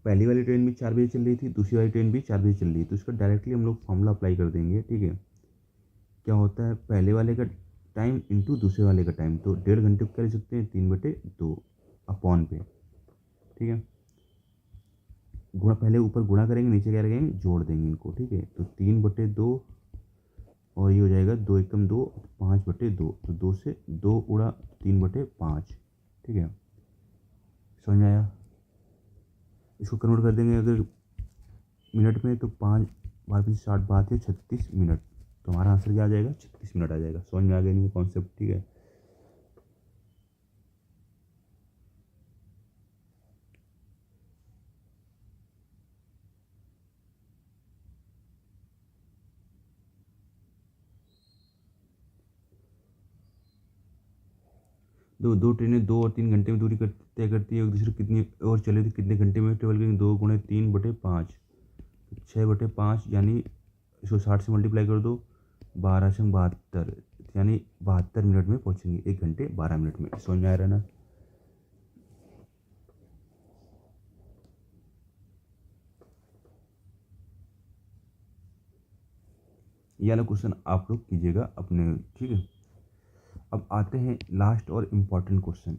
पहली वाली ट्रेन भी 4 बजे चल रही थी, दूसरी वाली ट्रेन भी 4 बजे चल रही है, तो इसका डायरेक्टली हम लोग फॉर्मूला अप्लाई कर देंगे, ठीक है। क्या होता है, पहले वाले का टाइम इंटू दूसरे वाले का टाइम, तो 1.5 घंटे को क्या लिख सकते हैं, 3/2 अपॉन पे, ठीक है। गुणा, पहले ऊपर गुणा करेंगे, नीचे क्या करेंगे, जोड़ देंगे इनको, ठीक है। तो 3/2, और ये हो जाएगा 2 एकम 2, 5/2, तो 2 से 2 उड़ा, 3/5, ठीक है। समझ में आया। इसको कन्वर्ट कर देंगे अगर मिनट में, तो 5 × 5 = 60, बात है 36 मिनट, तो हमारा आंसर क्या आ जाएगा, 36 मिनट आ जाएगा। समझ में आ गया नहीं कॉन्सेप्ट, ठीक है। दो ट्रेनें 2 और 3 घंटे में दूरी तय करती है एक दूसरे, कितनी और चले तो कितने घंटे में ट्रेवल करेंगे, 2 × 3/5, 6/5, यानी इसको 60 से मल्टीप्लाई कर दो, 12×72, यानी 72 मिनट में पहुंचेंगे, 1 घंटे 12 मिनट में। समझ में आ रहा है ना। ये वाला क्वेश्चन आप लोग कीजिएगा अपने, ठीक है। अब आते हैं लास्ट और इम्पॉर्टेंट क्वेश्चन।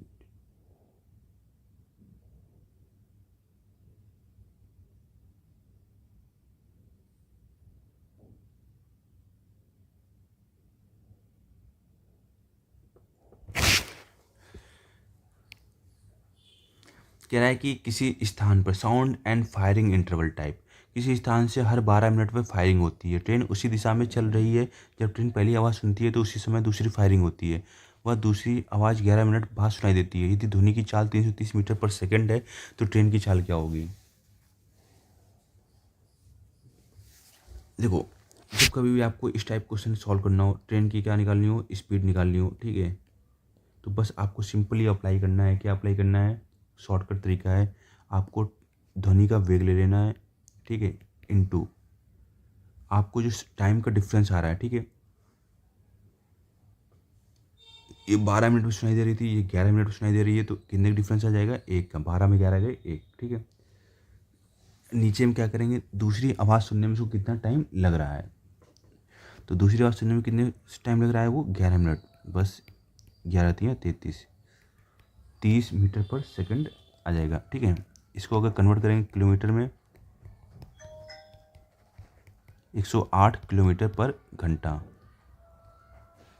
कह रहा है कि किसी स्थान पर sound and firing interval type, किसी स्थान से हर 12 मिनट में फायरिंग होती है। ट्रेन उसी दिशा में चल रही है। जब ट्रेन पहली आवाज़ सुनती है तो उसी समय दूसरी फायरिंग होती है। वह दूसरी आवाज़ 11 मिनट बाद सुनाई देती है। यदि ध्वनि की चाल 330 मीटर पर सेकंड है तो ट्रेन की चाल क्या होगी? देखो, जब कभी भी आपको इस टाइप क्वेश्चन सॉल्व करना हो, ट्रेन की क्या निकालनी हो, स्पीड निकालनी हो, ठीक है, तो बस आपको सिंपली अप्लाई करना है। क्या अप्लाई करना है? शॉर्टकट तरीका है, आपको ध्वनि का वेग ले लेना है, ठीक है, इनटू आपको जो टाइम का डिफरेंस आ रहा है, ठीक है, ये 12 मिनट में सुनाई दे रही थी, ये 11 मिनट में सुनाई दे रही है, तो कितने का डिफरेंस आ जाएगा? एक का। 12 में 11 गए, एक, ठीक है। नीचे में क्या करेंगे? दूसरी आवाज़ सुनने में उसको कितना टाइम लग रहा है, तो दूसरी आवाज़ सुनने में कितने टाइम लग रहा है? वो 11 मिनट। बस 11 तिया 33, 30 मीटर पर सेकंड आ जाएगा, ठीक है। इसको अगर कन्वर्ट करेंगे किलोमीटर में, 108 किलोमीटर पर घंटा।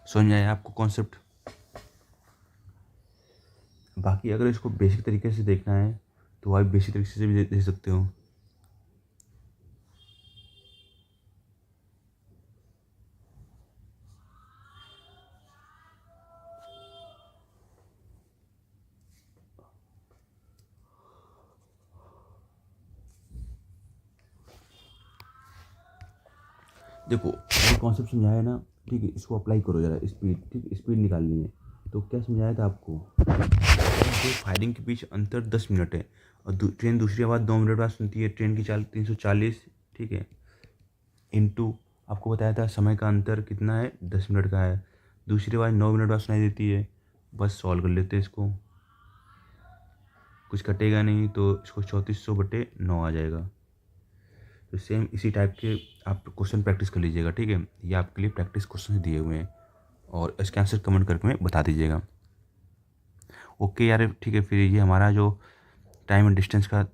समझ आया आपको कॉन्सेप्ट? बाकी अगर इसको बेसिक तरीके से देखना है तो आप बेसिक तरीके से भी देख सकते हो। देखो, ये कॉन्सेप्ट समझाया ना, ठीक है, इसको अप्लाई करो जरा। स्पीड, ठीक, स्पीड निकालनी है तो क्या समझाया था आपको? तो फायरिंग के बीच अंतर 10 मिनट है और ट्रेन दूसरी आवाज़ 2 मिनट बाद सुनती है। ट्रेन की चाल 340, ठीक है, इनटू आपको बताया था समय का अंतर कितना है? 10 मिनट का है। दूसरी आवाज़ 9 मिनट बाद सुनाई देती है। बस सॉल्व कर लेते हैं इसको, कुछ कटेगा नहीं, तो इसको 3400/9 आ जाएगा। तो सेम इसी टाइप के आप क्वेश्चन प्रैक्टिस कर लीजिएगा, ठीक है। ये आपके लिए प्रैक्टिस क्वेश्चन दिए हुए हैं और इसके आंसर कमेंट करके में बता दीजिएगा। ओके यार, ठीक है, फिर ये हमारा जो टाइम एंड डिस्टेंस का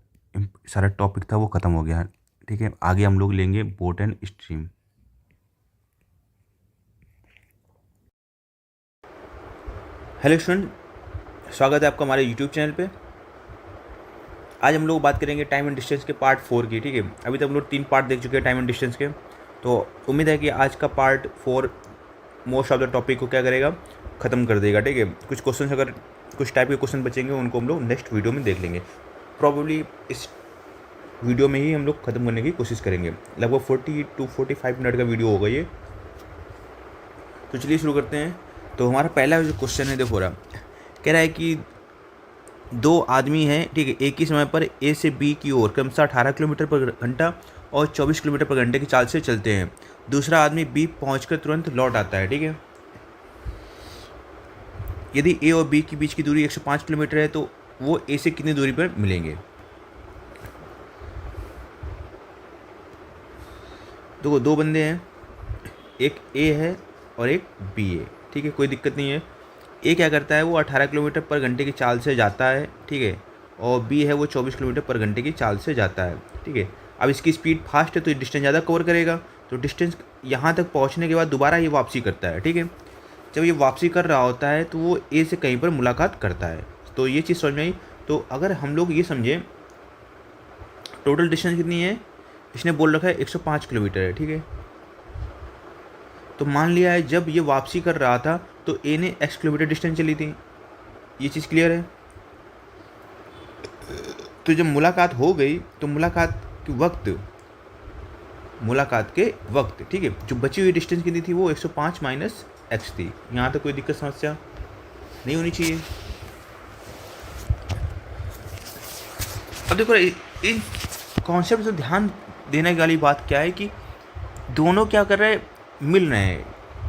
सारा टॉपिक था वो ख़त्म हो गया, ठीक है। आगे हम लोग लेंगे boat and stream. Hello student, स्वागत है आपका हमारे यूट्यूब चैनल पे। आज हम लोग बात करेंगे टाइम एंड डिस्टेंस के पार्ट 4 की, ठीक है। अभी तक हम लोग 3 पार्ट देख चुके हैं टाइम एंड डिस्टेंस के, तो उम्मीद है कि आज का part 4 most of the topic को क्या करेगा? ख़त्म कर देगा, ठीक है। कुछ क्वेश्चन, अगर कुछ टाइप के क्वेश्चन बचेंगे उनको हम लोग नेक्स्ट वीडियो में देख लेंगे। प्रॉब्ली इस वीडियो में ही हम लोग ख़त्म करने की कोशिश करेंगे। लगभग 40 to 45 मिनट का वीडियो होगा ये। तो चलिए शुरू करते हैं। तो हमारा पहला जो क्वेश्चन है, देखो रहा, कह रहा है कि 2 आदमी हैं, ठीक है, एक ही समय पर ए से बी की ओर क्रमशः 18 किलोमीटर पर घंटा और 24 किलोमीटर पर घंटे की चाल से चलते हैं। दूसरा आदमी बी पहुंचकर तुरंत लौट आता है, ठीक है। यदि ए और बी के बीच की दूरी 105 किलोमीटर है तो वो ए से कितनी दूरी पर मिलेंगे? देखो, 2 बंदे हैं, एक ए है और एक बी है, ठीक है, कोई दिक्कत नहीं है। ए क्या करता है? वो 18 किलोमीटर पर घंटे की चाल से जाता है, ठीक है, और बी है वो 24 किलोमीटर पर घंटे की चाल से जाता है, ठीक है। अब इसकी स्पीड फास्ट है तो ये डिस्टेंस ज़्यादा कवर करेगा, तो डिस्टेंस यहाँ तक पहुँचने के बाद दोबारा ये वापसी करता है, ठीक है। जब ये वापसी कर रहा होता है तो वो ए से कहीं पर मुलाकात करता है। तो ये चीज़ समझ में आई। तो अगर हम लोग ये समझें टोटल डिस्टेंस कितनी है, इसने बोल रखा है 105 किलोमीटर है, ठीक है। तो मान लिया है जब ये वापसी कर रहा था तो ए ने x किलोमीटर डिस्टेंस चली थी। ये चीज़ क्लियर है। तो जब मुलाकात हो गई तो मुलाकात के वक्त, ठीक है, जो बची हुई डिस्टेंस कितनी थी? वो 105 माइनस x थी। यहाँ तक कोई दिक्कत समस्या नहीं होनी चाहिए। अब देखो, इन कॉन्सेप्ट से ध्यान देने वाली बात क्या है कि दोनों क्या कर रहे हैं? मिल रहे हैं,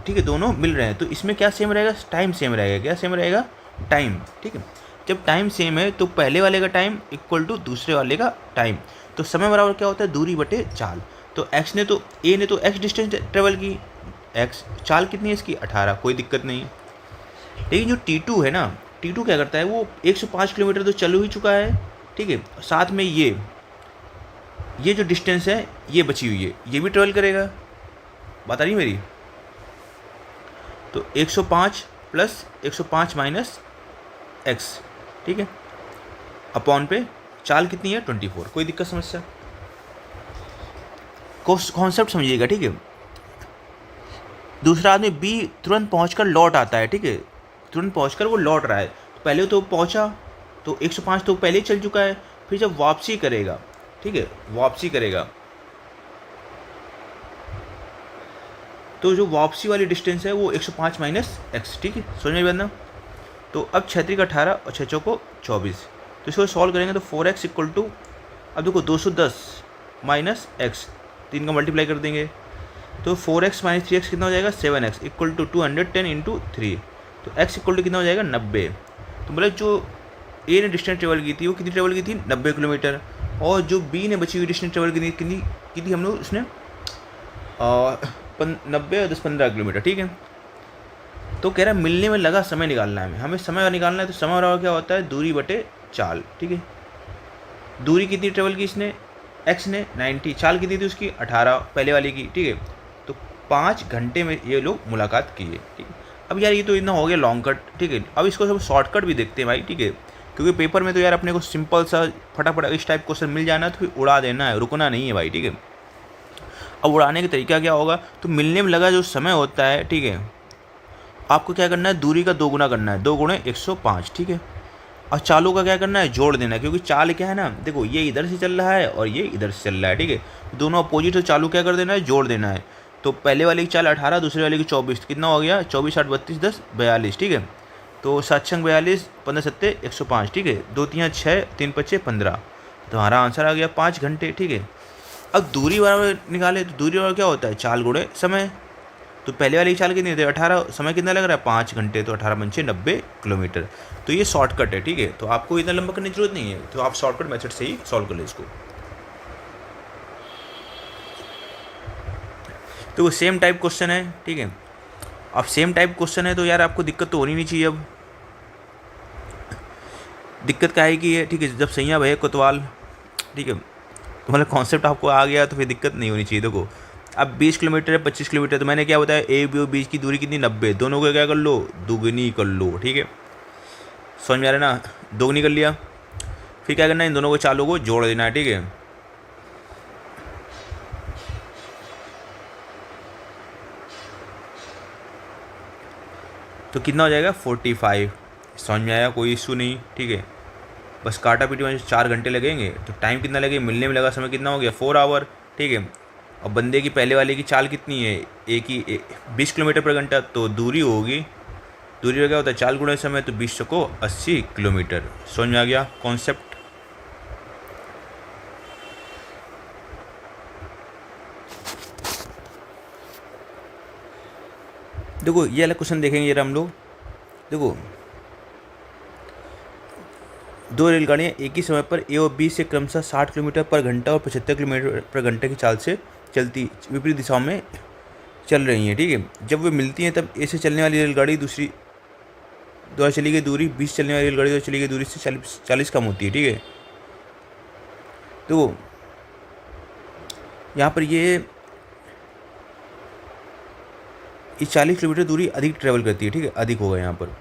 ठीक है, दोनों मिल रहे हैं। तो इसमें क्या सेम रहेगा? टाइम सेम रहेगा। क्या सेम रहेगा? टाइम, ठीक है। जब टाइम सेम है तो पहले वाले का टाइम इक्वल टू दूसरे वाले का टाइम। तो समय बराबर क्या होता है? दूरी बटे चाल। तो ए ने तो x डिस्टेंस ट्रेवल की, x चाल कितनी है इसकी? 18, कोई दिक्कत नहीं। लेकिन जो T2 है ना, T2 क्या करता है? वो 105 किलोमीटर तो चल ही चुका है, ठीक है, साथ में ये जो डिस्टेंस है ये बची हुई है, ये भी ट्रेवल करेगा। बात आ रही मेरी? तो 105 प्लस 105 माइनस x, ठीक है। अपॉन पे चाल कितनी है 24। कोई दिक्कत समस्या? कॉन्सेप्ट समझिएगा, ठीक है। दूसरा आदमी बी तुरंत पहुंचकर लौट आता है, ठीक है, तुरंत पहुंचकर वो लौट रहा है। तो पहले तो पहुंचा तो 105 तो पहले ही चल चुका है। फिर जब वापसी करेगा, ठीक है, वापसी करेगा तो जो वापसी वाली डिस्टेंस है वो 105 माइनस एक्स, ठीक है, समझ में बनना। तो अब 36 का 18 और 6 को 24, तो इसको सॉल्व करेंगे तो 4x इक्वल टू, अब देखो 210 माइनस एक्स, 3 का मल्टीप्लाई कर देंगे तो 4x माइनस 3x कितना हो जाएगा 7x इक्वल टू 210 इंटू 3, तो x इक्वल टू कितना हो जाएगा 90। तो मतलब जो ए ने डिस्टेंस ट्रेवल की थी वो कितनी ट्रेवल की थी 90 किलोमीटर, और जो बी ने बची हुई डिस्टेंस ट्रेवल कितनी की थी हम लोग उसने 90 और 10-15 किलोमीटर, ठीक है। तो कह रहा है मिलने में लगा समय निकालना है, हमें समय निकालना है। तो समय बराबर क्या होता है दूरी बटे चाल, ठीक है। दूरी कितनी ट्रेवल की इसने, एक्स ने 90, चाल कितनी थी उसकी 18 पहले वाली की, ठीक है। तो 5 घंटे में ये लोग मुलाकात किए, ठीक है। अब यार ये तो इतना हो गया लॉन्ग कट, ठीक है। अब इसको सब शॉर्टकट भी देखते हैं भाई, ठीक है, क्योंकि पेपर में तो यार अपने को सिंपल सा फटाफट इस टाइप क्वेश्चन मिल जाना तो फिर उड़ा देना है, रुकना नहीं है भाई, ठीक है। अब उड़ाने का तरीका क्या होगा, तो मिलने में लगा जो समय होता है, ठीक है, आपको क्या करना है दूरी का 2 गुना करना है, 2 गुणे 105, ठीक है। और चालों का क्या करना है जोड़ देना है, क्योंकि चाल क्या है ना, देखो ये इधर से चल रहा है और ये इधर से चल रहा है, ठीक है। दोनों अपोजिट, तो चालू क्या कर देना है जोड़ देना है। तो पहले वाले की चाल 18, दूसरे वाले की 24, कितना हो गया 24 8 32 10 42, ठीक है। तो 7 6 42 15 7 105, ठीक है। 2 3 6 3 5 15, तो हमारा आंसर आ गया 5 घंटे, ठीक है। अब दूरी बराबर निकाले तो दूरी बराबर क्या होता है चाल गुणे समय। तो पहले वाली चाल कितनी थी 18, समय कितना लग रहा है 5 घंटे, तो 18 पंचे 90 किलोमीटर। तो ये शॉर्टकट है, ठीक है। तो आपको इतना लंबा करने की जरूरत नहीं है, तो आप शॉर्टकट मेथड से ही सॉल्व कर ले इसको। तो वो सेम टाइप क्वेश्चन है, ठीक है। अब सेम टाइप क्वेश्चन है तो यार आपको दिक्कत तो होनी नहीं चाहिए। अब दिक्कत क्या है कि ये, ठीक है, जब सैया भैया कोतवाल, ठीक है, तो मतलब कॉन्सेप्ट आपको आ गया तो फिर दिक्कत नहीं होनी चाहिए। देखो अब 20 किलोमीटर है 25 किलोमीटर, तो मैंने क्या बताया ए बी और बीच की दूरी कितनी 90, दोनों को क्या कर लो दुगनी कर लो, ठीक है। समझ में आ रहा है ना, दोगुनी कर लिया। फिर क्या करना है इन दोनों को चालों को जोड़ देना है, ठीक है। तो कितना हो जाएगा 45। समझ में आया, कोई इशू नहीं, ठीक है। बस काटा पीटी में 4 घंटे लगेंगे, तो टाइम कितना लगे मिलने में लगा समय कितना हो गया 4 आवर, ठीक है। और बंदे की पहले वाले की चाल कितनी है एक ही 20 किलोमीटर पर घंटा, तो दूरी होगी, दूरी का क्या होता है चाल गुणे समय, तो 20 को 80 किलोमीटर। समझ में आ गया कॉन्सेप्ट। देखो ये वाला क्वेश्चन देखेंगे जरा हम लोग। देखो 2 रेलगाड़ियाँ एक ही समय पर ए और बी से क्रमशः 60 किलोमीटर पर घंटा और 75 किलोमीटर पर घंटे की चाल से चलती विपरीत दिशाओं में चल रही हैं, ठीक है। जब वे मिलती हैं तब ए से चलने वाली रेलगाड़ी दूसरी द्वारा चली गई दूरी 20 चलने वाली रेलगाड़ी द्वारा चली गई दूरी से 40 कम होती है, ठीक है। तो यहाँ पर ये 40 किलोमीटर दूरी अधिक ट्रेवल करती है, ठीक है, अधिक होगा यहाँ पर।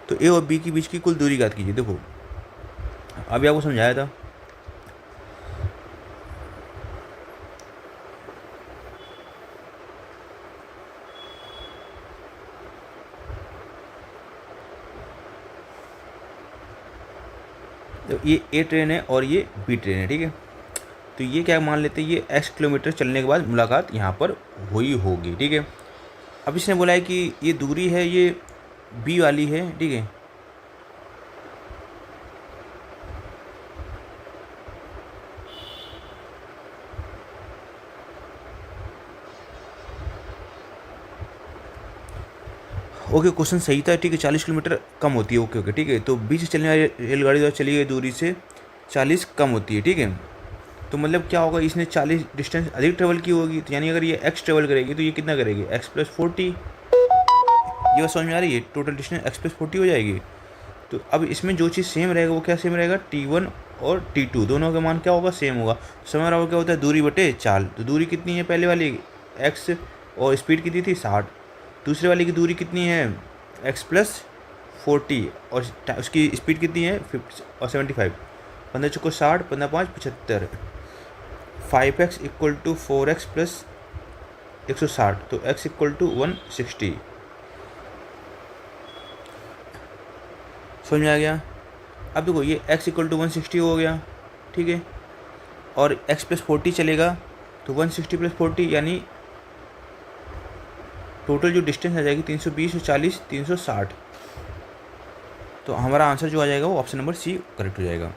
तो ए और बी के बीच की कुल दूरी ज्ञात कीजिए। देखो अभी आपको समझाया था, तो ये ए ट्रेन है और ये बी ट्रेन है, ठीक है। तो ये क्या मान लेते हैं ये x किलोमीटर चलने के बाद मुलाकात यहाँ पर हुई होगी, ठीक है। अब इसने बोला है कि ये दूरी है ये बी वाली है, ठीक है। ओके क्वेश्चन सही था, ठीक है। 40 किलोमीटर कम होती है, ओके ओके, ठीक है। तो बीच से चलने वाली रेलगाड़ी द्वारा चली गई दूरी से 40 कम होती है, ठीक है। तो मतलब क्या होगा इसने 40 डिस्टेंस अधिक ट्रेवल की होगी, तो यानी अगर ये x ट्रेवल करेगी तो ये कितना करेगी x + 40। ये बात समझ में आ रही है, टोटल डिस्टेंस x + 40 हो जाएगी। तो अब इसमें जो चीज़ सेम रहेगा वो क्या सेम रहेगा t1 और t2 दोनों का मान क्या होगा सेम होगा। समय बराबर क्या होता है दूरी बटे चाल। तो दूरी कितनी है पहले वाली x और स्पीड कितनी थी 60, दूसरे वाले की दूरी कितनी है x + 40 और उसकी स्पीड कितनी है 50 और 75, 15 चौको 60, 15 5 75, 5x equal to 4x plus 160, तो x इक्वल टू 160। समझ में आ गया? अब देखो ये x इक्वल टू 160 हो गया, ठीक है, और x प्लस 40 चलेगा तो 160 प्लस 40 यानी टोटल जो डिस्टेंस आ जाएगी 320 और 40 360। तो हमारा आंसर जो आ जाएगा वो ऑप्शन नंबर सी करेक्ट हो जाएगा।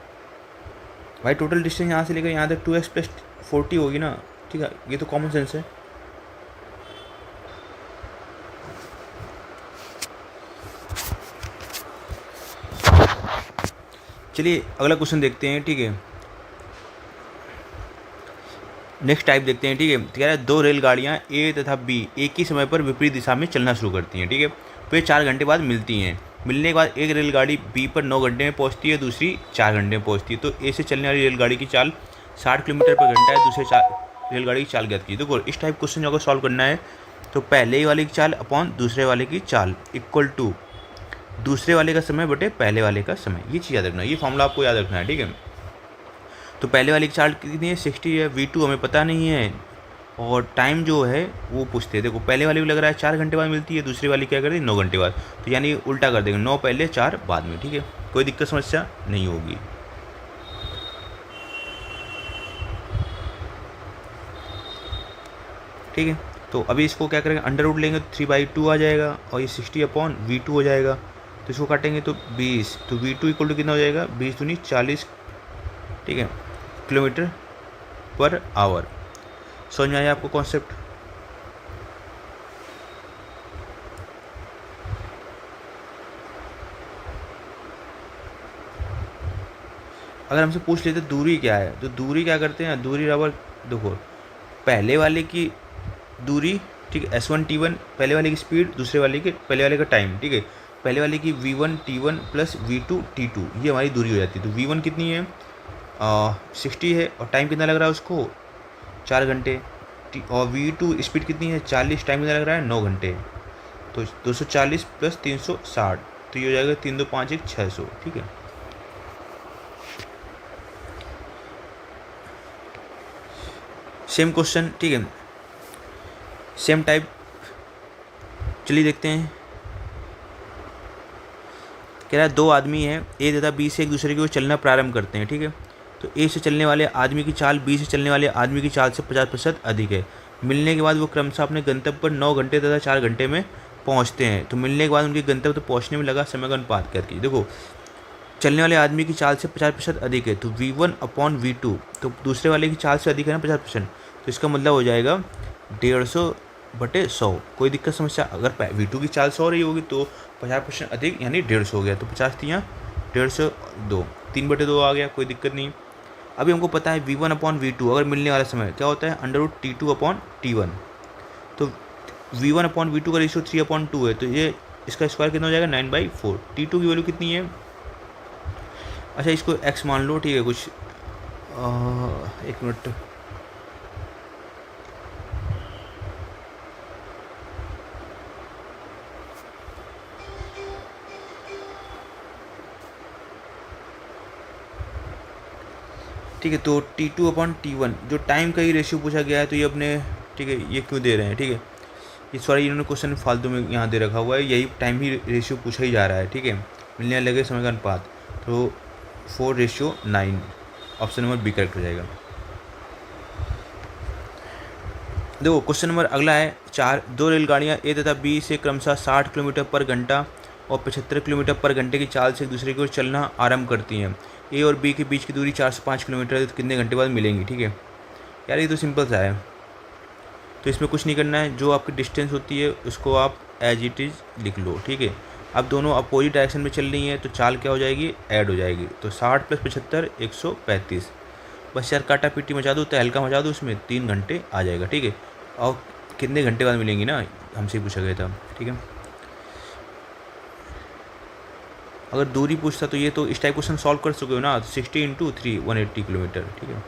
भाई टोटल डिस्टेंस यहाँ से लेकर यहाँ तक 2x प्लस 40 होगी ना, ठीक है, ये तो कॉमन सेंस है। चलिए अगला क्वेश्चन देखते हैं, ठीक है। नेक्स्ट टाइप देखते हैं, ठीक है। कह रहा है दो रेलगाड़ियाँ ए तथा बी एक ही समय पर विपरीत दिशा में चलना शुरू करती हैं, ठीक है। फिर 4 घंटे बाद मिलती हैं। मिलने के बाद एक रेलगाड़ी बी पर 9 घंटे में पहुंचती है, दूसरी 4 घंटे में पहुंचती है। तो ए से चलने वाली रेलगाड़ी की चाल 60 किलोमीटर पर घंटा है, दूसरे रेलगाड़ी की चाल ज्ञात की। देखो इस टाइप क्वेश्चन अगर सॉल्व करना है तो पहले वाले की चाल अपॉन दूसरे वाले की चाल इक्वल टू दूसरे वाले का समय बटे पहले वाले का समय। ये चीज़ याद रखना है, ये फॉर्मूला आपको याद रखना है, ठीक है। तो पहले वाली की चाल कितनी है 60 है, V2 हमें पता नहीं है, और टाइम जो है वो पूछते हैं। देखो पहले वाले को लग रहा है 4 घंटे बाद मिलती है, दूसरी वाली क्या करती है 9 घंटे बाद, तो यानी उल्टा कर देंगे, 9 पहले 4 बाद में, ठीक है। कोई दिक्कत समस्या नहीं होगी। ठीक है, तो अभी इसको क्या करेंगे, अंडर रूट लेंगे तो 3/2 आ जाएगा, और ये 60 अपॉन V2 हो जाएगा। तो इसको काटेंगे तो 20, तो V2 इक्वल टू कितना हो जाएगा 20 दूनी 40, ठीक है, किलोमीटर पर आवर। समझ में आया आपको कॉन्सेप्ट? अगर हमसे पूछ लेते दूरी क्या है, तो दूरी क्या करते हैं, दूरी बराबर देखो पहले वाले की दूरी, ठीक है, S1 T1 पहले वाले की स्पीड, दूसरे वाले की पहले वाले का टाइम, ठीक है। पहले वाले की V1 T1 plus V2 T2, ये हमारी दूरी हो जाती है। तो V1 कितनी है 60 है, और टाइम कितना लग रहा है उसको 4 घंटे, और V2 स्पीड कितनी है 40, टाइम कितना लग रहा है 9 घंटे। तो 240 प्लस 360, तो ये हो जाएगा 3 2 5 1 600, ठीक है। सेम क्वेश्चन, ठीक है, सेम टाइप। चलिए देखते हैं। कह रहा है दो आदमी हैं, ए तथा बी से एक दूसरे की ओर चलना प्रारंभ करते हैं, ठीक है। तो ए से चलने वाले आदमी की चाल बी से चलने वाले आदमी की चाल से 50% अधिक है। मिलने के बाद वो क्रमशः अपने गंतव्य पर 9 घंटे तथा 4 घंटे में पहुंचते हैं। तो मिलने के बाद उनके गंतव्य तक पहुंचने में लगा समय का अनुपात क्या कीजिए। देखो चलने वाले आदमी की चाल से 50% अधिक है, तो V1 अपॉन V2, तो दूसरे वाले की चाल से अधिक है ना 50%, तो इसका मतलब हो जाएगा 150/100। कोई दिक्कत समस्या? अगर V2 की चाल 100 रही होगी तो 50% अधिक यानी 150 हो गया, तो 50 थी 150 2 3/2 आ गया, कोई दिक्कत नहीं। अभी हमको पता है V1 अपॉन V2 अगर मिलने वाला समय क्या होता है √T2 अपॉन T1। तो V1 अपॉन V2 का रेशियो 3/2 है, तो ये इसका स्क्वायर कितना हो जाएगा 9/4। T2 की वैल्यू कितनी है, अच्छा इसको x मान लो, ठीक है, कुछ 1 मिनट, ठीक है। तो T2 अपॉन T1 जो टाइम का ही रेशियो पूछा गया है, तो ये अपने, ठीक है, ये क्यों दे रहे हैं, ठीक है, ये सॉरी इन्होंने क्वेश्चन फालतू में यहाँ दे रखा हुआ है, यही टाइम ही रेशियो पूछा ही जा रहा है, ठीक है। मिलने लगे समय का अनुपात, तो 4:9, ऑप्शन नंबर बी करेक्ट हो जाएगा। देखो क्वेश्चन नंबर अगला है 4, दो रेलगाड़ियाँ ए तथा बी से क्रमशः 60 किलोमीटर पर घंटा और 75 किलोमीटर पर घंटे की चाल से एक दूसरे की ओर चलना आरंभ करती हैं। ए और बी के बीच की दूरी 405 किलोमीटर है, तो कितने घंटे बाद मिलेंगी, ठीक है। यार ये तो सिंपल सा है, तो इसमें कुछ नहीं करना है, जो आपकी डिस्टेंस होती है उसको आप एज इट इज़ लिख लो, ठीक है। अब दोनों अपोजिट डायरेक्शन में चल रही हैं, तो चाल क्या हो जाएगी ऐड हो जाएगी, तो 60 + 75 135। बस यार काटा पीटी मचा दो, तहलका मचा दो, उसमें 3 घंटे आ जाएगा, ठीक है। और कितने घंटे बाद मिलेंगी ना, हमसे पूछा गया था, ठीक है। अगर दूरी पूछता तो ये तो इस टाइप क्वेश्चन सॉल्व कर सकोगे ना, 60 × 3 180 किलोमीटर, ठीक है।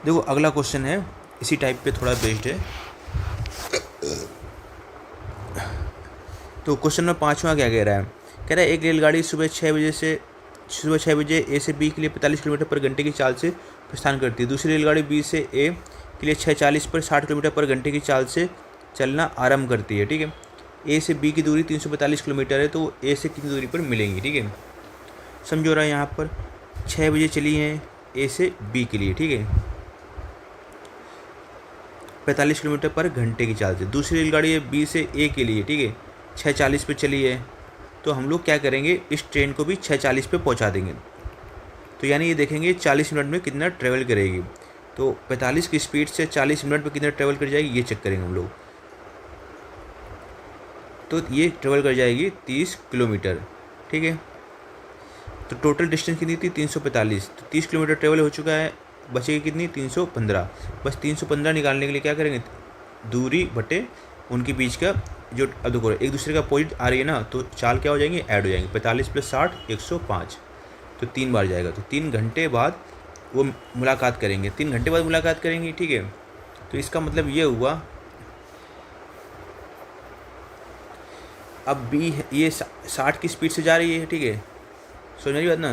देखो अगला क्वेश्चन है इसी टाइप पे थोड़ा बेस्ड है। तो क्वेश्चन नंबर 5वां क्या कह रहा है, कह रहा है एक रेलगाड़ी सुबह 6 बजे ए से बी के लिए 45 किलोमीटर पर घंटे की चाल से प्रस्थान करती है। दूसरी रेलगाड़ी बी से ए के लिए 6:40 पर 60 किलोमीटर पर घंटे की चाल से चलना आरंभ करती है। ठीक है, ए से बी की दूरी 345 किलोमीटर है, तो ए से कितनी दूरी पर मिलेंगी। ठीक है, समझो रहा है यहाँ पर 6 बजे चली हैं ए से बी के लिए। ठीक है, 45 किलोमीटर पर घंटे की चाल से। दूसरी रेलगाड़ी है बी से ए के लिए। ठीक है, 6:40 पे चली है, तो हम लोग क्या करेंगे, इस ट्रेन को भी 6:40 पे पहुंचा देंगे। तो यानी ये देखेंगे 40 मिनट में कितना ट्रेवल करेगी। तो 45 की स्पीड से 40 मिनट में कितना ट्रेवल कर जाएगी, ये चेक करेंगे हम लोग। तो ये ट्रेवल कर जाएगी 30 किलोमीटर। ठीक है, तो टोटल डिस्टेंस कितनी थी 345, तो 30 किलोमीटर ट्रेवल हो चुका है, बचेगी कितनी 315। बस 315 निकालने के लिए क्या करेंगे, दूरी बटे उनके बीच का जो, अब देखो एक दूसरे का अपोजिट आ रही है ना, तो चाल क्या हो जाएंगे, ऐड हो जाएंगे। 45 + 60 105, तो 3 बार जाएगा। तो 3 घंटे बाद वो मुलाकात करेंगे, 3 घंटे बाद मुलाकात करेंगी। ठीक है, तो इसका मतलब ये हुआ, अब बी ये 60 की स्पीड से जा रही है। ठीक है, समझ रही बात ना।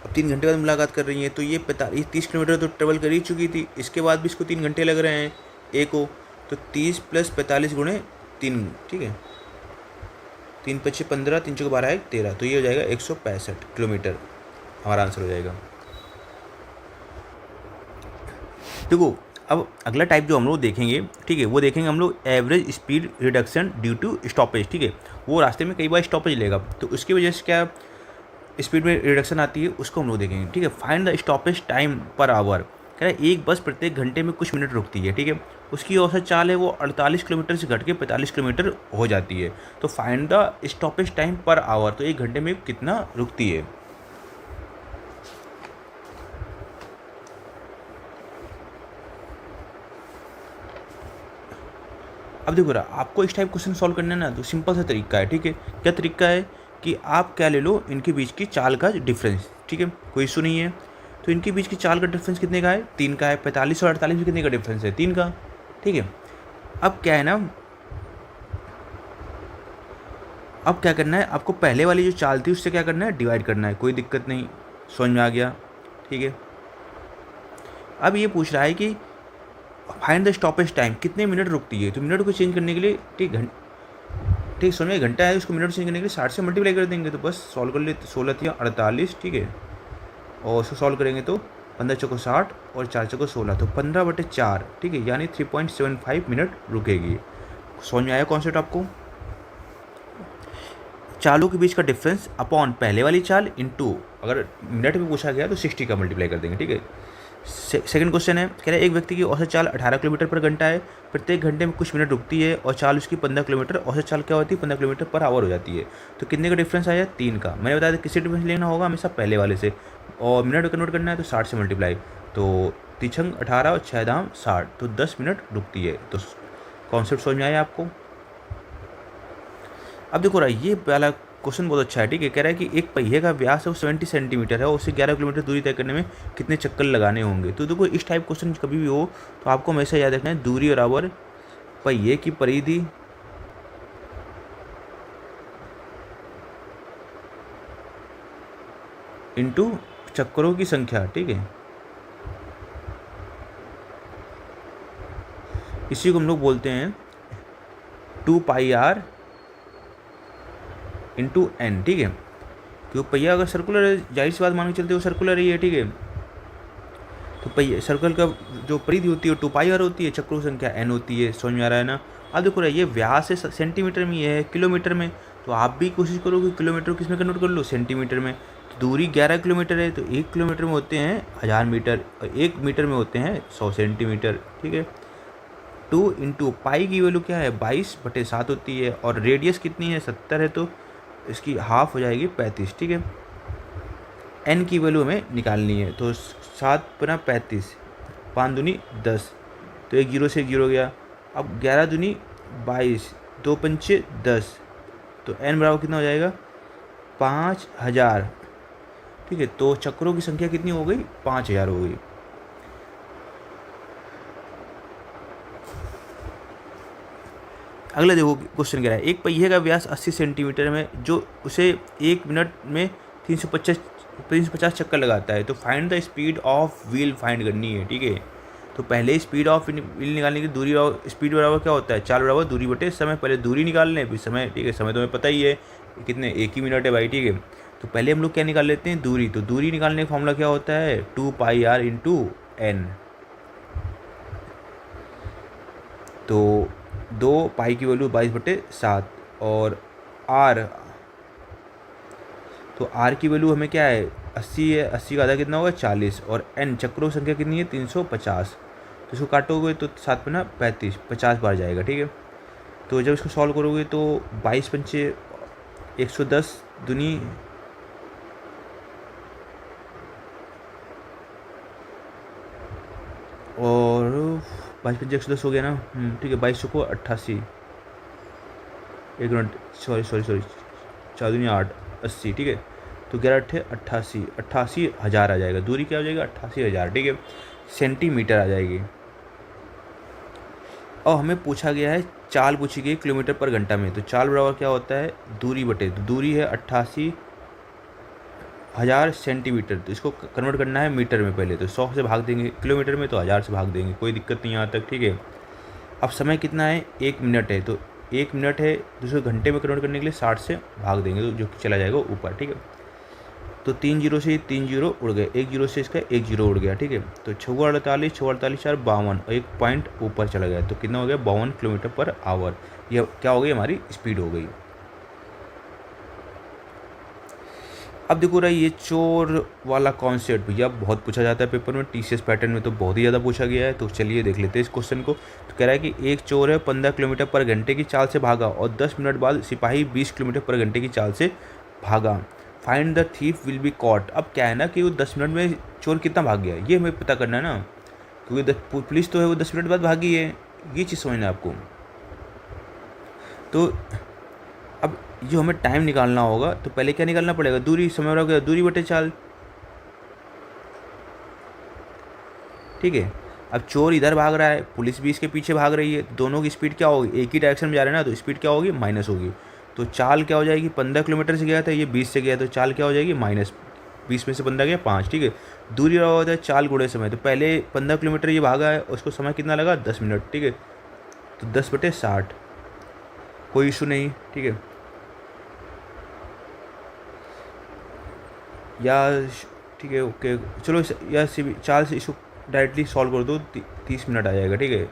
अब 3 घंटे बाद मुलाकात कर रही है, तो ये 30 किलोमीटर तो ट्रेवल कर ही चुकी थी, इसके बाद भी इसको 3 घंटे लग रहे हैं ए को। तो 30 + 45 × 3। ठीक है, 3 × 5 = 15, 3 × 4 = 12 = 13, तो ये हो जाएगा 165 किलोमीटर, हमारा आंसर हो जाएगा। देखो अब अगला टाइप जो हम लोग देखेंगे, ठीक है, वो देखेंगे हम लोग average speed reduction due to stoppage. ठीक है, वो रास्ते में कई बार स्टॉपेज लेगा, तो उसकी वजह से क्या स्पीड में रिडक्शन आती है, उसको हम लोग देखेंगे। ठीक है, find the stoppage time per hour. कह रहा है एक बस प्रत्येक घंटे में कुछ मिनट रुकती है। ठीक है, उसकी औसत चाल है वो 48 किलोमीटर से घट के 45 किलोमीटर हो जाती है। तो find the stoppage time per hour, तो एक घंटे में कितना रुकती है। अब देखो रहा, आपको इस टाइप क्वेश्चन सॉल्व करना है ना, तो सिंपल सा तरीका है। ठीक है, क्या तरीका है कि आप क्या ले लो, इनके बीच की चाल का डिफरेंस। ठीक है, कोई इशू नहीं है। तो इनके बीच की चाल का डिफरेंस कितने का है, 3 का है। 45 और 48 में कितने का डिफरेंस है, 3 का। ठीक है, अब क्या है ना, अब क्या करना है आपको, पहले वाली जो चाल थी उससे क्या करना है, डिवाइड करना है। कोई दिक्कत नहीं, समझ में आ गया। ठीक है, अब ये पूछ रहा है कि फाइंड द स्टॉपेज टाइम, कितने मिनट रुकती है। तो मिनट को चेंज करने के लिए, ठीक समझ में, घंटा है, उसको मिनट चेंज करने के लिए 60 से मल्टीप्लाई कर देंगे, तो बस सॉल्व कर लेते। 16 × 48। ठीक है, और उसको सॉल्व करेंगे तो 15 × 4 = 60 और 4 × 4 = 16, तो 15/4। ठीक है, यानी 3.75 मिनट रुकेगी। समझ में आया कॉन्सेप्ट आपको। चालों के बीच का डिफरेंस अपॉन पहले वाली चाल इंटू, अगर मिनट में पूछा गया तो 60 का मल्टीप्लाई कर देंगे। ठीक है, सेकंड क्वेश्चन है, कह रहे हैं एक व्यक्ति की औसत चाल 18 किलोमीटर पर घंटा है, प्रत्येक घंटे में कुछ मिनट रुकती है और चाल उसकी 15 किलोमीटर, औसत चाल क्या होती है 15 किलोमीटर पर आवर हो जाती है। तो कितने का डिफरेंस आया, 3 का। मैंने बताया था किसी डिफरेंस लेना होगा हमेशा पहले वाले से, और मिनट में कन्वर्ट करना है तो 60 से मल्टीप्लाई। तो 3 × 18 और 6 दाम 60, तो 10 मिनट रुकती है। तो कॉन्सेप्ट समझ में आया आपको। अब देखो रहा, ये पहला क्वेश्चन बहुत अच्छा है। ठीक है, कह रहा है कि एक पहिए का व्यास है वो 70 सेंटीमीटर है और उसे 11 किलोमीटर दूरी तय करने में कितने चक्कर लगाने होंगे। तो देखो इस टाइप क्वेश्चन कभी भी हो तो आपको हमेशा याद रखना है, दूरी और आवर, पहिए की परिधि इंटू चक्करों की संख्या। ठीक है, इसी को हम लोग बोलते हैं 2πr × n। ठीक है, क्योंकि पहिया अगर सर्कुलर है, जाहिर सी बात मान के चलते हो सर्कुलर ही है। ठीक है, तो पहिया सर्कल का जो परिधि होती है 2πr होती है, चक्रों की संख्या n होती है। समझ में आ रहा है ना। अब देखो रहा, ये व्यास है सेंटीमीटर में, ये है किलोमीटर में, तो आप भी कोशिश करो कि किलोमीटर किस में कन्वर्ट कर लो, सेंटीमीटर में। तो दूरी 11 किलोमीटर है, तो 1 किलोमीटर में होते हैं 1000 मीटर और 1 मीटर में होते हैं 100 सेंटीमीटर। ठीक है, 2 × पाई की वैल्यू क्या है 22/7 होती है, और रेडियस कितनी है 70 है, तो इसकी हाफ हो जाएगी 35। ठीक है, n की वैल्यू हमें निकालनी है, तो 7 × 35, 5 दूनी 10, तो 1 0 से 1 0 गया। अब 11 दूनी 22, 2 पंचे 10, तो n बराबर कितना हो जाएगा 5000। ठीक है। तो चक्रों की संख्या कितनी हो गई, 5000 हो गई। अगला देखो क्वेश्चन कह रहा है, एक पहिए का व्यास 80 सेंटीमीटर में जो उसे 1 मिनट में 350 चक्कर लगाता है, तो find the speed of wheel find करनी है, ठीक है। तो पहले स्पीड ऑफ व्हील निकालने की दूरी स्पीड बराबर क्या होता है, चाल बराबर दूरी बटे समय। पहले दूरी निकाल लें फिर समय, ठीक है। समय तो हमें पता ही है कितने, 1 ही मिनट है भाई, ठीक है। तो पहले हम लोग क्या निकाल लेते हैं, दूरी। तो दूरी निकालने का फॉर्मूला क्या होता है, 2πr इंटू एन। तो 2 पाई की वैल्यू 22/7 और आर, तो आर की वैल्यू हमें क्या है, 80 है। 80 का आधा कितना होगा, 40। और एन चक्रों की संख्या कितनी है, 350। तो इसको काटोगे तो 7 पे ना 35, 50 बार जाएगा, ठीक है। तो जब इसको सॉल्व करोगे तो 22 पंचे 110 दुनी और 22 पंचे 110 हो गया ना, ठीक है। 22 को 88, 1 मिनट, सॉरी 4 दुनी 8, 80, ठीक है। तो 11 अट्ठे 88, 88,000 आ जाएगा। दूरी क्या हो जाएगा, 88,000, ठीक है। सेंटीमीटर आ जाएगी। और हमें पूछा गया है, चाल पूछी गई किलोमीटर पर घंटा में। तो चाल बराबर क्या होता है, दूरी बटे, तो दूरी है 88,000 सेंटीमीटर। तो इसको कन्वर्ट करना है मीटर में पहले। तो 100 से भाग देंगे, किलोमीटर में तो 1000 से भाग देंगे, कोई दिक्कत नहीं यहाँ तक, ठीक है। अब समय कितना है, 1 मिनट है। तो 1 मिनट है, दूसरे घंटे में कन्वर्ट करने के लिए 60 से भाग देंगे, तो जो कि चला जाएगा ऊपर, ठीक है। तो 3 जीरो से 3 जीरो उड़ गए, 1 जीरो से इसका 1 जीरो उड़ गया, ठीक है। तो 6 48, 6 48 4 52, और 1 पॉइंट ऊपर चला गया। तो कितना हो गया, 52 किलोमीटर पर आवर। यह क्या हो गई, हमारी स्पीड हो गई। अब देखो रहा, ये चोर वाला कॉन्सेप्ट भैया बहुत पूछा जाता है पेपर में, टीसीएस पैटर्न में तो बहुत ही ज़्यादा पूछा गया है। तो चलिए देख लेते हैं इस क्वेश्चन को। तो कह रहा है कि एक चोर है 15 किलोमीटर पर घंटे की चाल से भागा और 10 मिनट बाद सिपाही 20 किलोमीटर पर घंटे की चाल से भागा। Find the thief will be caught. अब क्या है ना कि वो 10 मिनट में चोर कितना भाग गया, ये हमें पता करना है ना, क्योंकि पुलिस तो है वो 10 मिनट बाद भागी है, ये चीज़ समझना है आपको। तो अब जो हमें टाइम निकालना होगा, तो पहले क्या निकालना पड़ेगा, दूरी। समय बराबर क्या, दूरी बटे चाल, ठीक है। अब चोर इधर भाग रहा है, पुलिस भी इसके पीछे भाग रही है, दोनों की स्पीड क्या होगी, एक ही डायरेक्शन में जा रहे हैं ना, तो स्पीड क्या होगी, माइनस होगी। तो चाल क्या हो जाएगी, 15 किलोमीटर से गया था, ये 20 से गया, तो चाल क्या हो जाएगी, माइनस 20 में से 15 गया 5, ठीक है। दूरी रहा होता है चाल गुणे समय। तो पहले 15 किलोमीटर ये भागा है, उसको समय कितना लगा, 10 मिनट, ठीक है। तो 10/60, कोई इशू नहीं, ठीक है। या ठीक है, ओके, चलो या चाल से इशू डायरेक्टली सॉल्व कर दो, 30 मिनट आ जाएगा, ठीक है।